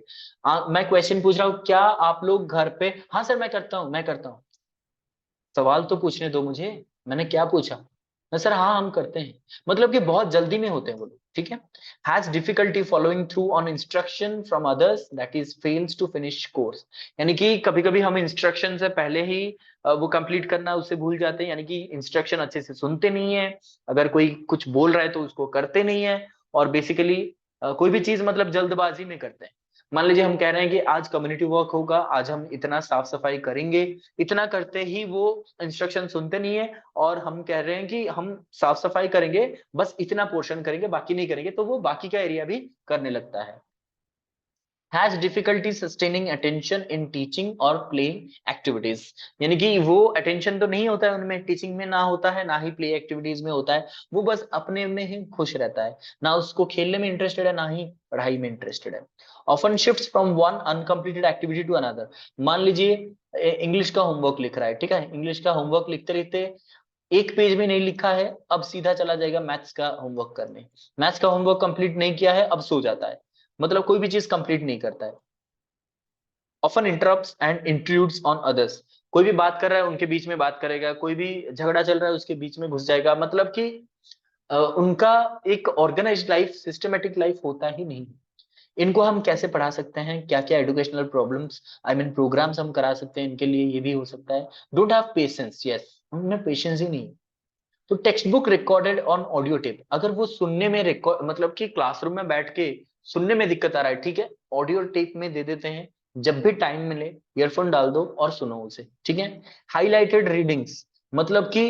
मैं क्वेश्चन पूछ रहा हूँ, क्या आप लोग घर पे, हाँ सर मैं करता हूँ, मैं करता हूँ, सवाल तो पूछने दो मुझे, मैंने क्या पूछा ना सर, हाँ हम करते हैं, मतलब कि बहुत जल्दी में होते हैं वो लोग, ठीक है। Has difficulty following through on instruction from others, that is fails to finish course. यानी कि कभी कभी हम इंस्ट्रक्शन से पहले ही वो कंप्लीट करना उसे भूल जाते हैं, यानी कि इंस्ट्रक्शन अच्छे से सुनते नहीं है, अगर कोई कुछ बोल रहा है तो उसको करते नहीं है, और बेसिकली कोई भी चीज मतलब जल्दबाजी में करते हैं। मान लीजिए हम कह रहे हैं कि आज कम्युनिटी वर्क होगा, आज हम इतना साफ सफाई करेंगे, इतना करते ही वो इंस्ट्रक्शन सुनते नहीं है, और हम कह रहे हैं कि हम साफ सफाई करेंगे, बस इतना पोर्शन करेंगे, बाकी नहीं करेंगे, तो वो बाकी का एरिया भी करने लगता है। Has difficulty sustaining attention in teaching और प्लेइंग एक्टिविटीज, यानी कि वो अटेंशन तो नहीं होता है उनमें, टीचिंग में ना होता है, ना ही प्ले एक्टिविटीज में होता है, वो बस अपने में ही खुश रहता है, ना उसको खेलने में इंटरेस्टेड है, ना ही पढ़ाई में इंटरेस्टेड है। Often shifts from one uncompleted activity to another. मान लीजिए इंग्लिश का होमवर्क लिख रहा है, ठीक है, इंग्लिश का होमवर्क लिखते लिखते एक पेज में नहीं लिखा है, अब सीधा चला जाएगा मैथ्स का होमवर्क करने, मैथ्स का होमवर्क कंप्लीट नहीं किया है, अब सो जाता है, मतलब कोई भी चीज कंप्लीट नहीं करता है। Often interrupts and intrudes on others, कोई भी बात कर रहा है उनके बीच में बात करेगा, कोई भी झगड़ा चल रहा है उसके बीच में घुस जाएगा, मतलब कि उनका एक ऑर्गेनाइज्ड लाइफ, सिस्टमेटिक लाइफ होता ही नहीं। इनको हम कैसे पढ़ा सकते हैं, क्या क्या educational problems I mean programs हम करा सकते हैं इनके लिए, ये भी हो सकता है। डोंट हैव पेशेंस, यस, उनमें पेशेंस ही नहीं। तो text book recorded on audio tape, अगर वो सुनने में रिकॉर्ड, मतलब कि क्लासरूम में बैठ के सुनने में दिक्कत आ रहा है, ठीक है, ऑडियो टेप में दे देते हैं, जब भी टाइम मिले ईयरफोन डाल दो और सुनो उसे, ठीक है। हाईलाइटेड रीडिंग्स, मतलब कि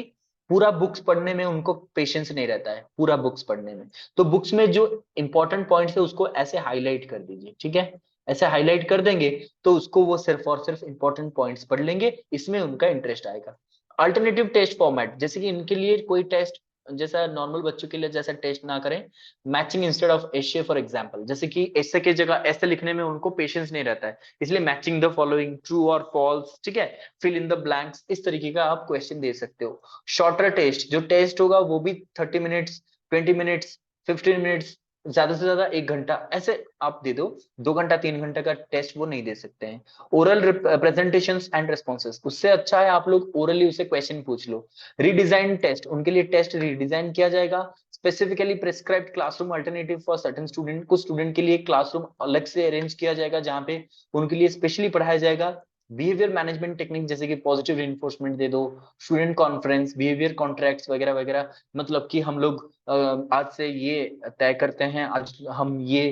पूरा बुक्स पढ़ने में उनको पेशेंस नहीं रहता है, पूरा बुक्स पढ़ने में, तो बुक्स में जो इंपॉर्टेंट पॉइंट्स है उसको ऐसे हाईलाइट कर दीजिए, ठीक है, ऐसे हाईलाइट कर देंगे तो उसको वो सिर्फ और सिर्फ इंपॉर्टेंट पॉइंट्स पढ़ लेंगे, इसमें उनका इंटरेस्ट आएगा। अल्टरनेटिव टेस्ट फॉर्मेट, जैसे कि इनके लिए कोई टेस्ट जैसा नॉर्मल बच्चों के लिए जैसा टेस्ट ना करें, मैचिंग इंस्टेड ऑफ एशे फॉर एग्जांपल, जैसे कि ऐसे की जगह ऐसे लिखने में उनको पेशेंस नहीं रहता है, इसलिए मैचिंग द फॉलोइंग, ट्रू और फॉल्स, ठीक है, फिल इन द ब्लैंक्स, इस तरीके का आप क्वेश्चन दे सकते हो। शॉर्टर टेस्ट, जो टेस्ट होगा वो भी 30 मिनट्स, 20 मिनट्स, 15 मिनट्स, ज्यादा से ज्यादा 1 घंटा, ऐसे आप दे दो, 2 घंटा 3 घंटा का टेस्ट वो नहीं दे सकते हैं। ओरल प्रेजेंटेशंस एंड रेस्पॉन्सेस, उससे अच्छा है आप लोग ओरली उसे क्वेश्चन पूछ लो। रीडिजाइन टेस्ट, उनके लिए टेस्ट रीडिजाइन किया जाएगा, specifically prescribed classroom alternative for certain student, कुछ स्टूडेंट के लिए क्लासरूम अलग से अरेंज किया जाएगा जहां पे उनके लिए स्पेशली पढ़ाया जाएगा। बिहेवियर मैनेजमेंट टेक्निक, जैसे कि पॉजिटिव रिइंफोर्समेंट दे दो, स्टूडेंट कॉन्फ्रेंस, बिहेवियर कॉन्ट्रैक्ट्स वगैरह वगैरह, मतलब कि हम लोग आज से ये तय करते हैं, आज हम ये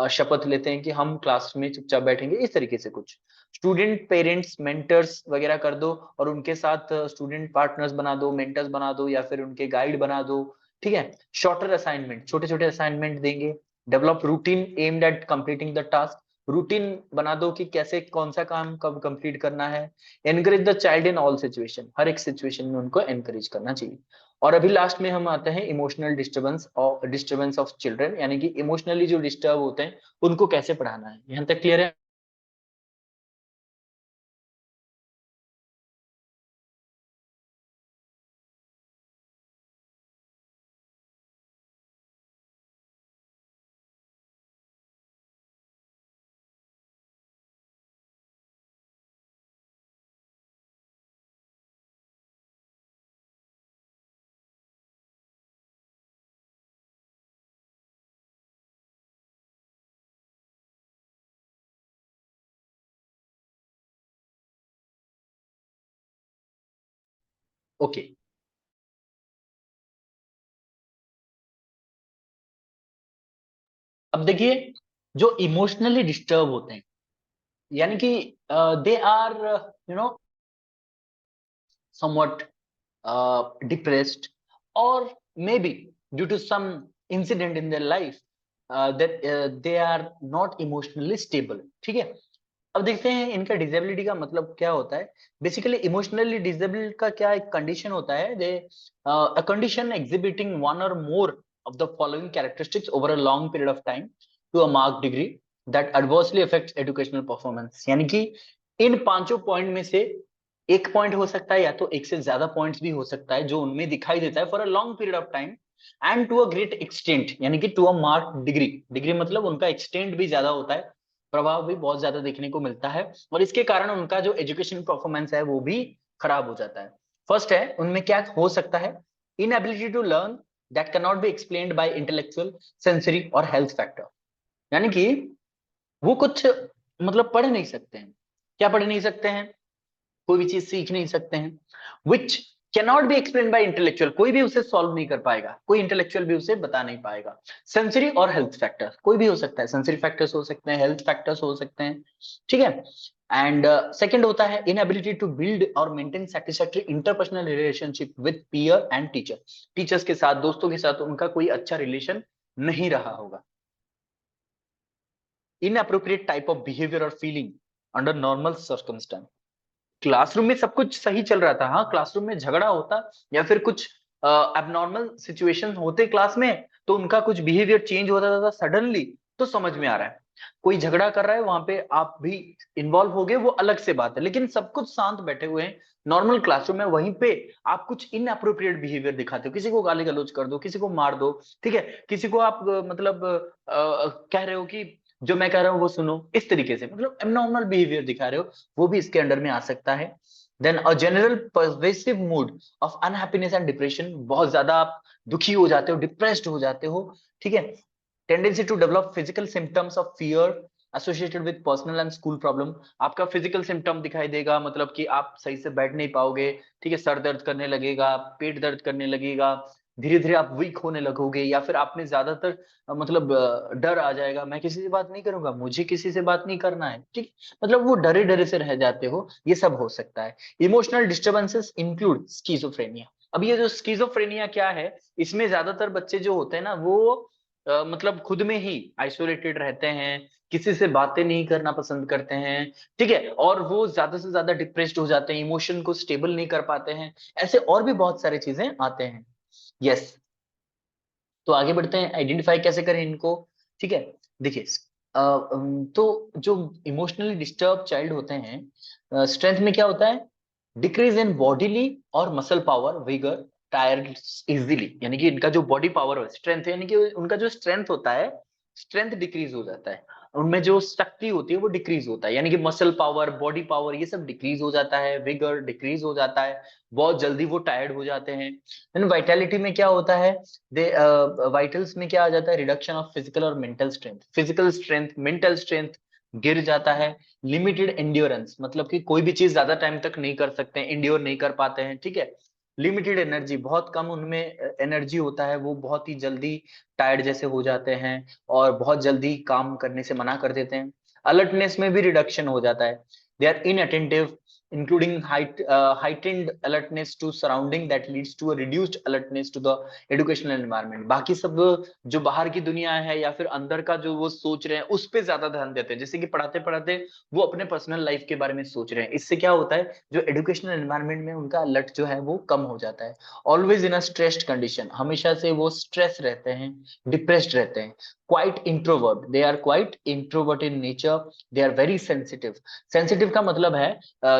शपथ लेते हैं कि हम क्लास में चुपचाप बैठेंगे, इस तरीके से कुछ। स्टूडेंट पेरेंट्स मेंटर्स वगैरह कर दो, और उनके साथ स्टूडेंट पार्टनर्स बना दो, मेंटर्स बना दो, या फिर उनके गाइड बना दो, ठीक है। शॉर्टर असाइनमेंट, छोटे छोटे असाइनमेंट देंगे। Develop routine aimed at completing the task, routine बना दो कि कैसे कौन सा काम कब कंप्लीट करना है। Encourage the child in all situation, हर एक सिचुएशन में उनको एनकरेज करना चाहिए। और अभी लास्ट में हम आते हैं इमोशनल डिस्टर्बेंस और डिस्टर्बेंस ऑफ चिल्ड्रन, यानी कि इमोशनली जो डिस्टर्ब होते हैं उनको कैसे पढ़ाना है, यहाँ तक क्लियर है। ओके, अब देखिए, जो इमोशनली डिस्टर्ब होते हैं, यानी कि they are you know somewhat depressed, or maybe due to some incident in their life, that they are not emotionally stable, ठीक है। अब देखते हैं इनका डिसेबिलिटी का मतलब क्या होता है। बेसिकली इमोशनली डिसेबल्ड का क्या एक कंडीशन होता है, they a condition exhibiting one or more of the following characteristics over a long period of time to a mark degree that adversely affects educational performance, यानी कि इन पांचों पॉइंट में से एक पॉइंट हो सकता है, या तो एक से ज्यादा पॉइंट्स भी हो सकता है जो उनमें दिखाई देता है for a long period of time and to a great extent, यानी कि to a mark degree, degree मतलब उनका एक्सटेंट भी ज्यादा होता है, प्रभाव भी बहुत ज्यादा देखने को मिलता है, और इसके कारण उनका जो एजुकेशन परफॉर्मेंस है वो भी खराब हो जाता है। फर्स्ट है, उनमें क्या हो सकता है, inability to learn that can not be explained by intellectual, sensory और हेल्थ फैक्टर, यानी कि वो कुछ मतलब पढ़ नहीं सकते हैं। क्या पढ़ नहीं सकते हैं, कोई भी चीज सीख नहीं सकते हैं, which can not B explain by intellectual, कोई भी उसे सॉल्व नहीं कर पाएगा, कोई इंटेलेक्चुअल भी उसे बता नहीं पाएगा। सेंसरी और हेल्थ फैक्टर, कोई भी हो सकता है, सेंसरी फैक्टर्स हो सकते हैं, हेल्थ फैक्टर्स हो सकते हैं, ठीक है। एंड सेकंड होता है इनएबिलिटी टू बिल्ड और maintain satisfactory interpersonal relationship with peer and teacher, teachers के साथ, दोस्तों के साथ उनका कोई अच्छा रिलेशन नहीं रहा होगा। इनअप्रोप्रिएट टाइप ऑफ बिहेवियर और feeling under normal circumstance. Classroom में सब कुछ सही चल रहा था, हाँ क्लासरूम में झगड़ा होता या फिर कुछ एबनॉर्मल सिचुएशन होते क्लास में, तो उनका कुछ बिहेवियर चेंज होता था सडनली, तो समझ में आ रहा है कोई झगड़ा कर रहा है, वहां पे आप भी इन्वॉल्व हो गए, वो अलग से बात है। लेकिन सब कुछ शांत बैठे हुए हैं नॉर्मल क्लासरूम में, वहीं पे आप कुछ इनअप्रोप्रिएट बिहेवियर दिखाते हो, किसी को गाली गलौज कर दो, किसी को मार दो, ठीक है, किसी को आप मतलब कह रहे हो कि जो मैं कह रहा हूँ वो सुनो, इस तरीके से मतलब एबनॉर्मल बिहेवियर दिखा रहे हो, वो भी इसके अंडर में आ सकता है। Then a general pervasive mood of unhappiness and depression, बहुत ज्यादा आप दुखी हो जाते हो, डिप्रेस्ड हो जाते हो, ठीक है। Tendency to develop physical symptoms of fear associated with personal and school problem, आपका फिजिकल सिम्टम दिखाई देगा, मतलब कि आप सही से बैठ नहीं पाओगे, ठीक है, सर दर्द करने लगेगा, पेट दर्द करने लगेगा, धीरे धीरे आप वीक होने लगोगे, या फिर आप में ज्यादातर मतलब डर आ जाएगा, मैं किसी से बात नहीं करूंगा, मुझे किसी से बात नहीं करना है, ठीक, मतलब वो डरे डरे से रह जाते हो, ये सब हो सकता है। Emotional disturbances include schizophrenia. अब ये जो स्किज़ोफ्रेनिया क्या है, इसमें ज्यादातर बच्चे जो होते हैं ना वो मतलब खुद में ही आइसोलेटेड रहते हैं, किसी से बातें नहीं करना पसंद करते हैं, ठीक है, और वो ज्यादा से ज्यादा डिप्रेस्ड हो जाते हैं, इमोशन को स्टेबल नहीं कर पाते हैं, ऐसे और भी बहुत सारी चीजें आते हैं। यस, तो आगे बढ़ते हैं, आइडेंटिफाई कैसे करें इनको, ठीक है। देखिए तो जो इमोशनली डिस्टर्ब चाइल्ड होते हैं, स्ट्रेंथ में क्या होता है, डिक्रीज इन बॉडीली और muscle power, vigour, tired easily, यानी कि इनका जो बॉडी पावर है, स्ट्रेंथ, यानी कि उनका जो स्ट्रेंथ होता है, स्ट्रेंथ डिक्रीज हो जाता है, उनमें जो शक्ति होती है वो डिक्रीज होता है, यानी कि मसल पावर, बॉडी पावर, ये सब डिक्रीज हो जाता है, विगर डिक्रीज हो जाता है, बहुत जल्दी वो टायर्ड हो जाते हैं। देन वाइटैलिटी में क्या होता है, दे वाइटल्स में क्या आ जाता है, रिडक्शन ऑफ फिजिकल और mental strength, physical strength, mental strength गिर जाता है। लिमिटेड एंड्योरेंस, मतलब कि कोई भी चीज ज्यादा टाइम तक नहीं कर सकते हैं, इंड्योर नहीं कर पाते हैं, ठीक है। लिमिटेड एनर्जी, बहुत कम उनमें एनर्जी होता है, वो बहुत ही जल्दी टायर्ड जैसे हो जाते हैं और बहुत जल्दी काम करने से मना कर देते हैं। अलर्टनेस में भी रिडक्शन हो जाता है, they are inattentive, including heightened alertness to surrounding that leads to a reduced alertness to the educational environment। बाकी सब जो बाहर की दुनिया है या फिर अंदर का जो वो सोच रहे हैं उस पे ज्यादा ध्यान देते हैं, जैसे कि पढ़ाते पढ़ाते वो अपने पर्सनल लाइफ के बारे में सोच रहे हैं, इससे क्या होता है, जो एजुकेशनल एनवायरनमेंट में उनका अलर्ट जो है वो कम हो जाता है। Always in a stressed condition, हमेशा से वो स्ट्रेस रहते हैं, डिप्रेस्ड रहते हैं। Quite introvert, they are quite introvert in nature, they are very sensitive. Sensitive का मतलब है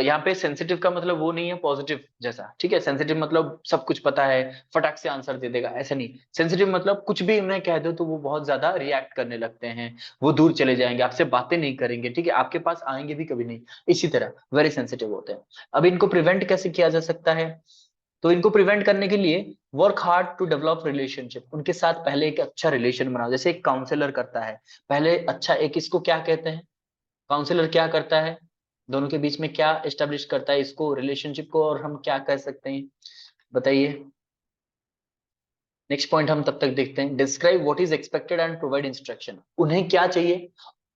यहाँ पे सेंसिटिव का मतलब वो नहीं है पॉजिटिव जैसा, ठीक है, सेंसिटिव मतलब सब कुछ पता है, फटाक से आंसर दे देगा, ऐसा नहीं। सेंसिटिव मतलब कुछ भी उन्हें कह दो तो वो बहुत ज्यादा रिएक्ट करने लगते हैं, वो दूर चले जाएंगे, आपसे बातें नहीं करेंगे, ठीक है, आपके पास आएंगे भी कभी नहीं, इसी तरह वेरी सेंसिटिव होते हैं। अब इनको प्रिवेंट कैसे किया जा सकता है, तो इनको प्रिवेंट करने के लिए work hard to develop relationship, उनके साथ पहले एक अच्छा रिलेशन बनाओ, जैसे एक काउंसलर करता है पहले, अच्छा एक इसको क्या कहते हैं, काउंसलर क्या करता है, दोनों के बीच में क्या एस्टेब्लिश करता है इसको, रिलेशनशिप को, और हम क्या कह सकते हैं, बताइए। नेक्स्ट पॉइंट हम तब तक देखते हैं, describe what is expected and provide instruction, उन्हें क्या चाहिए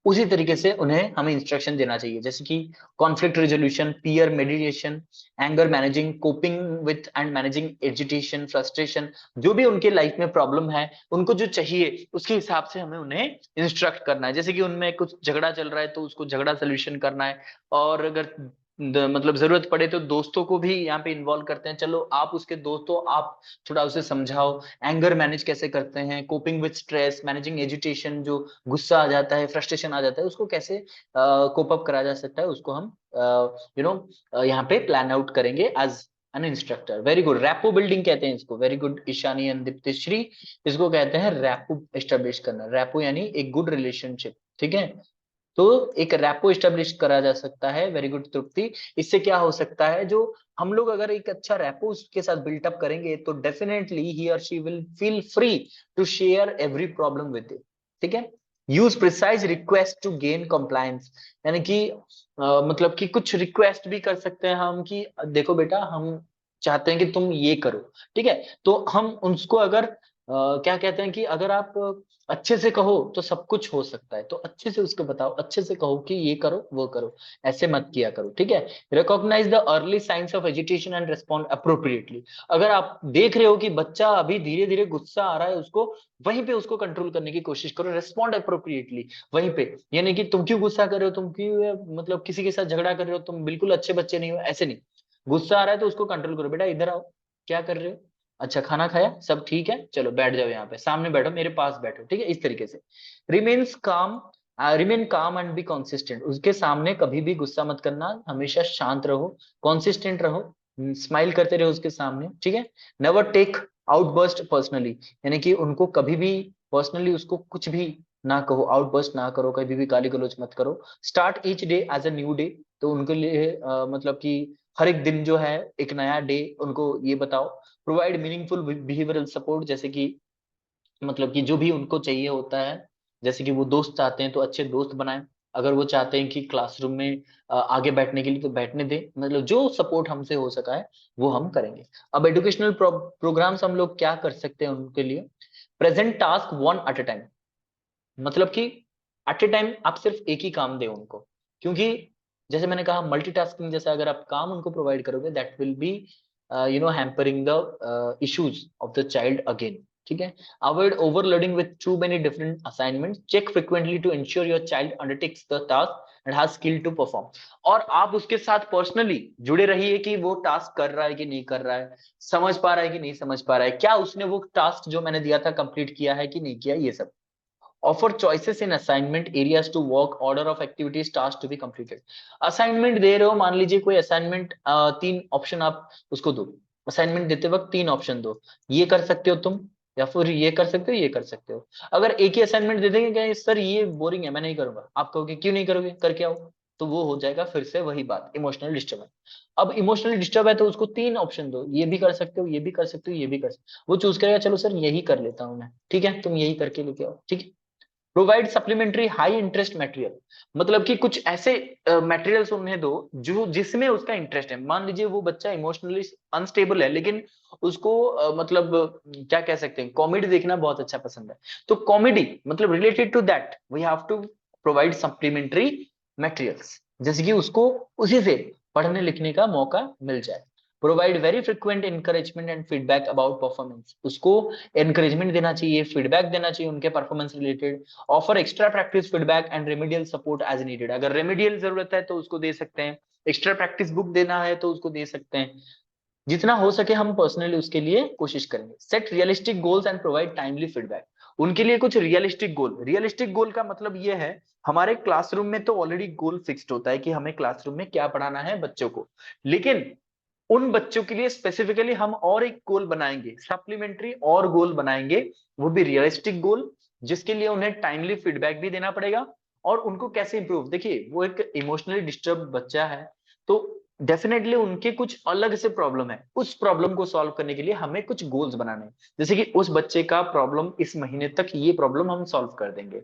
उसी तरीके से उन्हें हमें इंस्ट्रक्शन देना चाहिए, जैसे कि conflict resolution, peer मेडिएशन, anger managing, coping with and managing agitation, frustration, जो भी उनके लाइफ में प्रॉब्लम है, उनको जो चाहिए उसके हिसाब से हमें उन्हें इंस्ट्रक्ट करना है, जैसे कि उनमें कुछ झगड़ा चल रहा है तो उसको झगड़ा सोल्यूशन करना है, और अगर मतलब जरूरत पड़े तो दोस्तों को भी यहाँ पे इन्वॉल्व करते हैं, चलो आप उसके दोस्त हो, आप थोड़ा उसे समझाओ, एंगर मैनेज कैसे करते हैं, coping with stress, managing agitation, जो गुस्सा आ जाता है, फ्रस्ट्रेशन आ जाता है, उसको कैसे कोप अप करा जा सकता है, उसको हम यू नो यहाँ पे प्लान आउट करेंगे as an instructor. Very good, rapport building कहते हैं इसको, very good Ishani and Diptishri, इसको कहते हैं रैपो एस्टेब्लिश करना, रैपो यानी एक गुड रिलेशनशिप, ठीक है, तो एक रैपो स्टेब्लिश करा जा सकता है, वेरी गुड तृप्ति। इससे क्या हो सकता है, जो हम लोग अगर एक अच्छा रैपो उसके साथ बिल्टअप करेंगे तो डेफिनेटली ही और she will feel free to share every problem with you, ठीक है। Use precise request to gain compliance, यानी कि मतलब कि कुछ रिक्वेस्ट भी कर सकते हैं हम कि देखो बेटा हम चाहते हैं कि तुम ये करो, ठीक है, तो हम उसको अगर क्या कहते हैं कि अगर आप अच्छे से कहो तो सब कुछ हो सकता है, तो अच्छे से उसको बताओ, अच्छे से कहो कि ये करो वो करो, ऐसे मत किया करो, ठीक है। Recognise the early signs of agitation and respond appropriately. अगर आप देख रहे हो कि बच्चा अभी धीरे धीरे गुस्सा आ रहा है, उसको वहीं पे उसको कंट्रोल करने की कोशिश करो, रिस्पॉन्ड अप्रोप्रिएटली वहीं पे। यानी कि तुम क्यों गुस्सा कर रहे हो, तुम क्यों मतलब किसी के साथ झगड़ा कर रहे हो, तुम बिल्कुल अच्छे बच्चे नहीं हो, ऐसे नहीं। गुस्सा आ रहा है तो उसको कंट्रोल करो, बेटा इधर आओ, क्या कर रहे हो, अच्छा खाना खाया, सब ठीक है, चलो बैठ जाओ यहाँ पे, सामने बैठो, मेरे पास बैठो, ठीक है, इस तरीके से। रिमेन्स काम, रिमेन काम एंड बी कॉन्सिस्टेंट। उसके सामने कभी भी गुस्सा मत करना, हमेशा शांत रहो, कॉन्सिस्टेंट रहो, स्माइल करते रहो उसके सामने, ठीक है। नेवर टेक आउटबर्स्ट पर्सनली, यानी कि उनको कभी भी पर्सनली उसको कुछ भी ना कहो, आउटबर्स्ट ना करो, कभी भी गाली गलौज मत करो। Start each day as a new day, तो उनके लिए मतलब कि हर एक दिन जो है एक नया डे, उनको ये बताओ। प्रोवाइड मीनिंगफुल बिहेवियरल सपोर्ट, जैसे कि मतलब कि जो भी उनको चाहिए होता है, जैसे कि वो दोस्त चाहते हैं तो अच्छे दोस्त बनाएं, अगर वो चाहते हैं कि क्लासरूम में आगे बैठने के लिए तो बैठने दें, मतलब जो सपोर्ट हमसे हो सका है वो हम करेंगे। अब एजुकेशनल प्रोग्राम्स हम लोग क्या कर सकते हैं उनके लिए। Present task one at a time, मतलब कि एट ए टाइम आप सिर्फ एक ही काम दे उनको, क्योंकि जैसे मैंने कहा मल्टीटास्किंग जैसा अगर आप काम उनको प्रोवाइड करोगे, that will be hampering the issues of the child again, ठीक है। Avoid overloading with too many different assignment, check frequently to ensure your child undertakes the task and has skill to perform. और आप उसके साथ personally जुड़े रहिए कि वो टास्क कर रहा है कि नहीं कर रहा है, समझ पा रहा है कि नहीं समझ पा रहा है, क्या उसने वो टास्क जो मैंने दिया था कंप्लीट किया है कि नहीं किया, ये सब। Offer choices in assignment areas to work, order of activities, tasks to be completed. Assignment दे रहे हो, मान लीजिए कोई असाइनमेंट, तीन ऑप्शन आप उसको दो, असाइनमेंट देते वक्त तीन ऑप्शन दो, ये कर सकते हो तुम, या फिर ये कर सकते हो, ये कर सकते हो। अगर एक ही असाइनमेंट दे देंगे क्या सर ये बोरिंग है मैं नहीं करूंगा, आप कहोगे क्यों नहीं करोगे, करके आओ, तो वो हो जाएगा फिर से वही बात, इमोशनल डिस्टर्बेंस। अब इमोशनली डिस्टर्ब है तो उसको तीन ऑप्शन दो, ये भी कर सकते हो, ये भी कर सकते हो, ये भी कर सकते हो। वो चूज करेगा चलो सर यही कर लेता हूँ मैं, ठीक है तुम यही करके लेके आओ, ठीक है। Provide supplementary high interest material, मतलब कि कुछ ऐसे मटेरियल्स उन्हें दो जो जिसमें उसका इंटरेस्ट है। मान लीजिए वो बच्चा इमोशनली अनस्टेबल है, लेकिन उसको मतलब क्या कह सकते हैं, कॉमेडी देखना बहुत अच्छा पसंद है, तो कॉमेडी मतलब related to that we have to provide supplementary materials, जैसे कि उसको उसी से पढ़ने लिखने का मौका मिल जाए। Provide very frequent encouragement and feedback about performance, उसको एनकरेजमेंट देना चाहिए, फीडबैक देना चाहिए उनके performance related. Offer extra practice feedback and remedial support as needed, अगर रेमेडियल जरूरत है तो उसको दे सकते हैं, एक्स्ट्रा प्रैक्टिस बुक देना है तो उसको दे सकते हैं, जितना हो सके हम पर्सनली उसके लिए कोशिश करेंगे। Set realistic goals and provide timely feedback, उनके लिए कुछ रियलिस्टिक गोल, रियलिस्टिक गोल का मतलब ये है, हमारे क्लासरूम में तो ऑलरेडी गोल फिक्स्ड होता है कि हमें क्लासरूम में क्या पढ़ाना है बच्चों को, लेकिन उन बच्चों के लिए स्पेसिफिकली हम और एक गोल बनाएंगे, सप्लीमेंट्री और गोल बनाएंगे, वो भी रियलिस्टिक गोल, जिसके लिए उन्हें टाइमली फीडबैक भी देना पड़ेगा। और उनको कैसे इंप्रूव, देखिए वो एक इमोशनली डिस्टर्ब बच्चा है, तो डेफिनेटली उनके कुछ अलग से प्रॉब्लम है, उस प्रॉब्लम को सॉल्व करने के लिए हमें कुछ गोल्स बनाने हैं, जैसे कि उस बच्चे का प्रॉब्लम इस महीने तक ये प्रॉब्लम हम सॉल्व कर देंगे,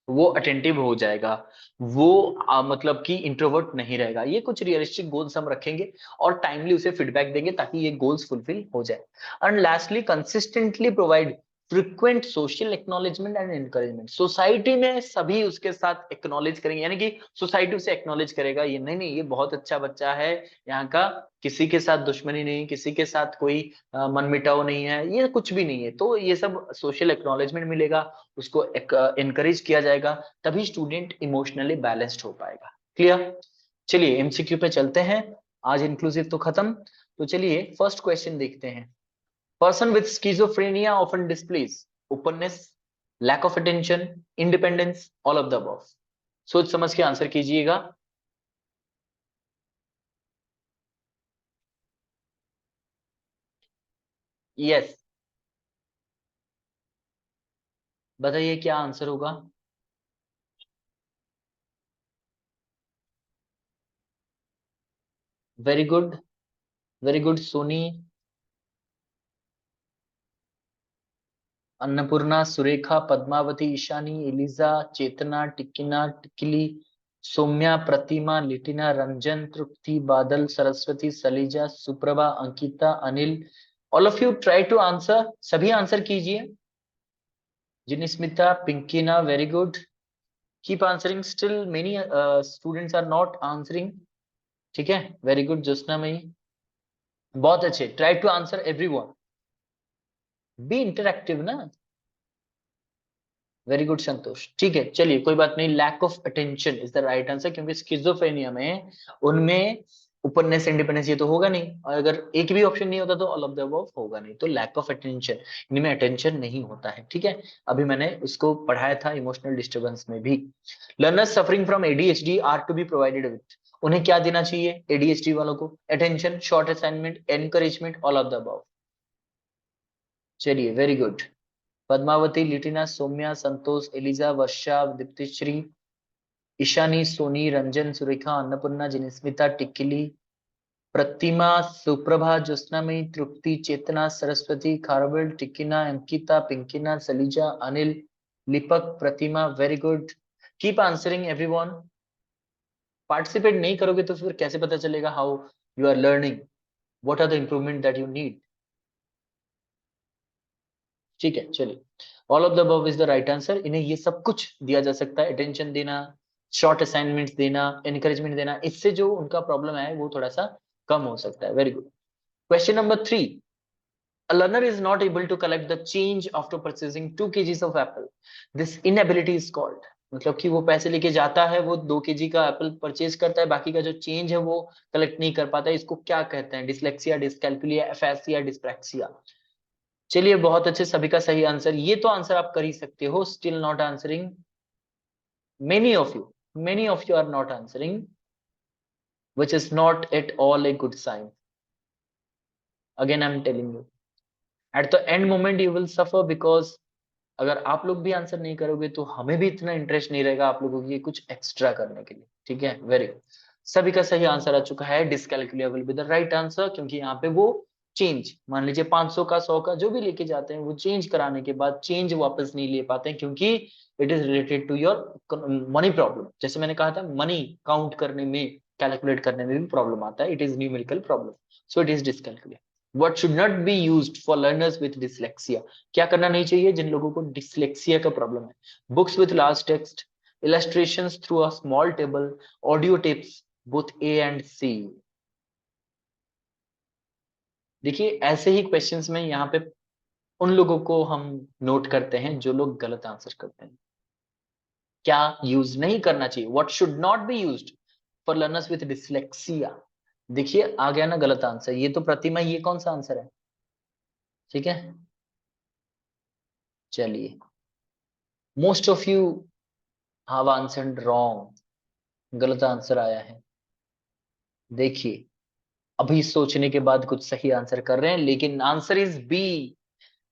वो अटेंटिव हो जाएगा, वो मतलब कि इंट्रोवर्ट नहीं रहेगा, ये कुछ रियलिस्टिक गोल्स हम रखेंगे और टाइमली उसे फीडबैक देंगे ताकि ये गोल्स फुलफिल हो जाए। And lastly consistently provide frequent social acknowledgement and encouragement, society में सभी उसके साथ एक्नॉलेज करेंगे, यानी कि सोसाइटी उसे एक्नॉलेज करेगा, ये नहीं नहीं ये बहुत अच्छा बच्चा है, यहाँ का किसी के साथ दुश्मनी नहीं, किसी के साथ कोई मनमिटाव नहीं है, ये कुछ भी नहीं है, तो ये सब सोशल एक्नॉलेजमेंट मिलेगा, उसको एनकरेज किया जाएगा, तभी स्टूडेंट इमोशनली बैलेंस्ड हो पाएगा। क्लियर। चलिए एमसीक्यू पे चलते हैं, आज इंक्लूसिव तो खत्म, तो चलिए फर्स्ट क्वेश्चन देखते हैं। Person with schizophrenia often displays openness, lack of attention, independence, all of the above. सोच समझ के आंसर कीजिएगा। यस, बताइए क्या आंसर होगा। Very good, very good Soni, Annapurna, Surekha, Padmavati, Ishani, Eliza, Chetna, Tikina, Tikli, Soumya, Pratima, Litina, Ranjan, Tripti, Badal, Saraswati, Salija, Suprabha, Ankita, Anil all of you try to answer, सभी आंसर कीजिए। Jinismita, Pinkina, very good, keep answering, still many students are not answering. ठीक है, वेरी गुड ज्योत्सना मई, बहुत अच्छे, try to answer everyone, be interactive ना। Very good Santosh, ठीक है चलिए कोई बात नहीं, lack of attention is the right answer, क्योंकि स्किज़ोफ्रेनिया में उनमें ओपननेस इंडिपेंडेंस ये तो होगा नहीं, और अगर एक भी ऑप्शन नहीं होता तो ऑल ऑफ द अबव होगा नहीं, तो लैक ऑफ अटेंशन, इनमें अटेंशन नहीं होता है। ठीक है, अभी मैंने उसको पढ़ाया था इमोशनल डिस्टर्बेंस में भी। Learners suffering from ADHD are to be provided with, उन्हें क्या देना चाहिए एडीएचडी वालों को? Attention, short assignment, encouragement, all of the above. चलिए very good, Padmavati, Litina, Soumya, Santosh, Eliza, Varsha, Diptishree, Ishani, Soni, Ranjan, Surekha, Annapurna, Jinismita, Tikili, Pratima, Suprabha, Jyotsnamayi, Tripti, Chetna, Saraswati, Kharavel, Tikina, Ankita, Pinkina, Salija, Anil, Lipak, Pratima, very good, keep answering everyone. Participate नहीं करोगे तो फिर कैसे पता चलेगा how you are learning, what are the improvement that you need. ठीक है चलिए, all of the above is the right answer, इन्हें ये सब कुछ दिया जा सकता है, अटेंशन देना, शॉर्ट असाइनमेंट्स देना, एनकरेजमेंट देना, इससे जो उनका प्रॉब्लम है वो थोड़ा सा कम हो सकता है। Very good, question number 3, a learner is not able to collect the change after purchasing 2 kgs of apple, this inability is called, मतलब कि वो पैसे लेके जाता है, वो 2 केजी का एप्पल परचेज करता है, बाकी का जो चेंज है वो कलेक्ट नहीं कर पाता है, इसको क्या कहते हैं? Dyslexia, dyscalculia, aphasia, dyspraxia. चलिए बहुत अच्छे, सभी का सही आंसर, ये तो आंसर आप कर ही सकते हो, still not answering, many of you are not answering, which is not at all a good sign. Again I'm telling you, at the end moment you will suffer, because अगर आप लोग भी आंसर नहीं करोगे तो हमें भी इतना इंटरेस्ट नहीं रहेगा आप लोगों की कुछ एक्स्ट्रा करने के लिए। ठीक है, वेरी, सभी का सही आंसर आ चुका है, dyscalculia will be the right answer, क्योंकि यहाँ पे वो चेंज, मान लीजिए 500 का 100 का जो भी लेके जाते हैं, वो चेंज कराने के बाद चेंज वापस नहीं ले पाते हैं, क्योंकि it is related to your money problem. जैसे मैंने कहा था, मनी काउंट करने में, कैलकुलेट करने में भी प्रॉब्लम आता है, it is numerical problem, so it is dyscalculia. What should not be used for learners with dyslexia, क्या करना नहीं चाहिए जिन लोगों को डिसलेक्सिया का प्रॉब्लम है? Books with large text, illustrations through a small table, audio tapes, both A and C। देखिए ऐसे ही क्वेश्चंस में यहाँ पे उन लोगों को हम नोट करते हैं जो लोग गलत आंसर करते हैं। क्या यूज नहीं करना चाहिए, what should not be used for learners with dyslexia? देखिए आ गया ना गलत आंसर, ये तो प्रतिमा, ये कौन सा आंसर है? ठीक है चलिए, most of you have answered wrong, गलत आंसर आया है। देखिए अभी सोचने के बाद कुछ सही आंसर कर रहे हैं, लेकिन आंसर इज बी,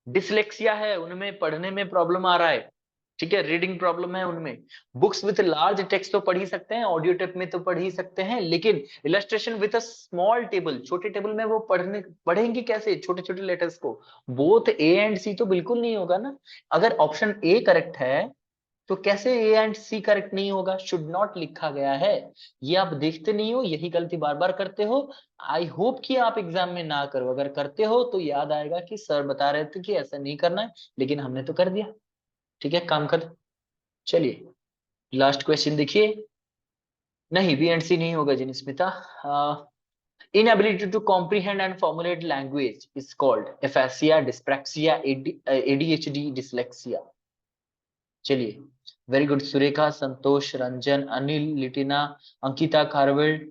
डिसलेक्सिया है, उनमें पढ़ने में प्रॉब्लम आ रहा है। ठीक है, रीडिंग प्रॉब्लम है उनमें। बुक्स विथ लार्ज टेक्स्ट तो पढ़ ही सकते हैं, ऑडियो टेप में तो पढ़ ही सकते हैं, लेकिन illustration with a small table, छोटे टेबल में वो पढ़ेंगे कैसे छोटे छोटे लेटर्स को? बोथ ए एंड सी तो बिल्कुल नहीं होगा ना। अगर ऑप्शन ए करेक्ट है तो कैसे ए एंड सी करेक्ट नहीं होगा? शुड नॉट लिखा गया है, ये आप देखते नहीं हो, यही गलती बार बार करते हो। आई होप कि आप एग्जाम में ना करो, अगर करते हो तो याद आएगा कि सर बता रहे थे कि ऐसा नहीं करना है, लेकिन हमने तो कर दिया। ठीक है, काम कर। चलिए लास्ट क्वेश्चन देखिए, नहीं बी एंड सी नहीं होगा Jinismita. Inability to comprehend and formulate language is called aphasia, dyspraxia, ADHD, dyslexia. चलिए very good, Surekha, Santosh, Ranjan, Anil, Litina, Ankita, Kharavel,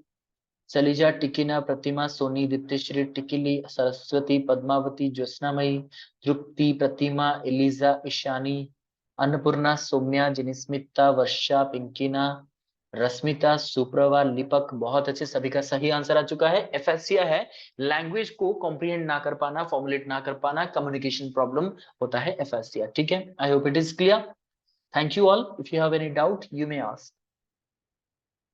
Salija, Tikina, Pratima, Soni, Diptishree, Tikili, Saraswati, Padmavati, Jyotsnamayi, Tripti, Pratima, Eliza, Ishani, Annapurna, Soumya, Jinismita, Varsha, Pinkina, Rashmita, Suprabha, Lipak, बहुत अच्छे, सभी का सही आंसर आ चुका है। एफएससीआ है लैंग्वेज को कॉम्प्रिहेंड ना कर पाना, फॉर्मुलेट ना कर पाना, कम्युनिकेशन प्रॉब्लम होता है एफएससीआ। ठीक है, I hope it is clear. Thank you all. If you have any doubt, you may ask.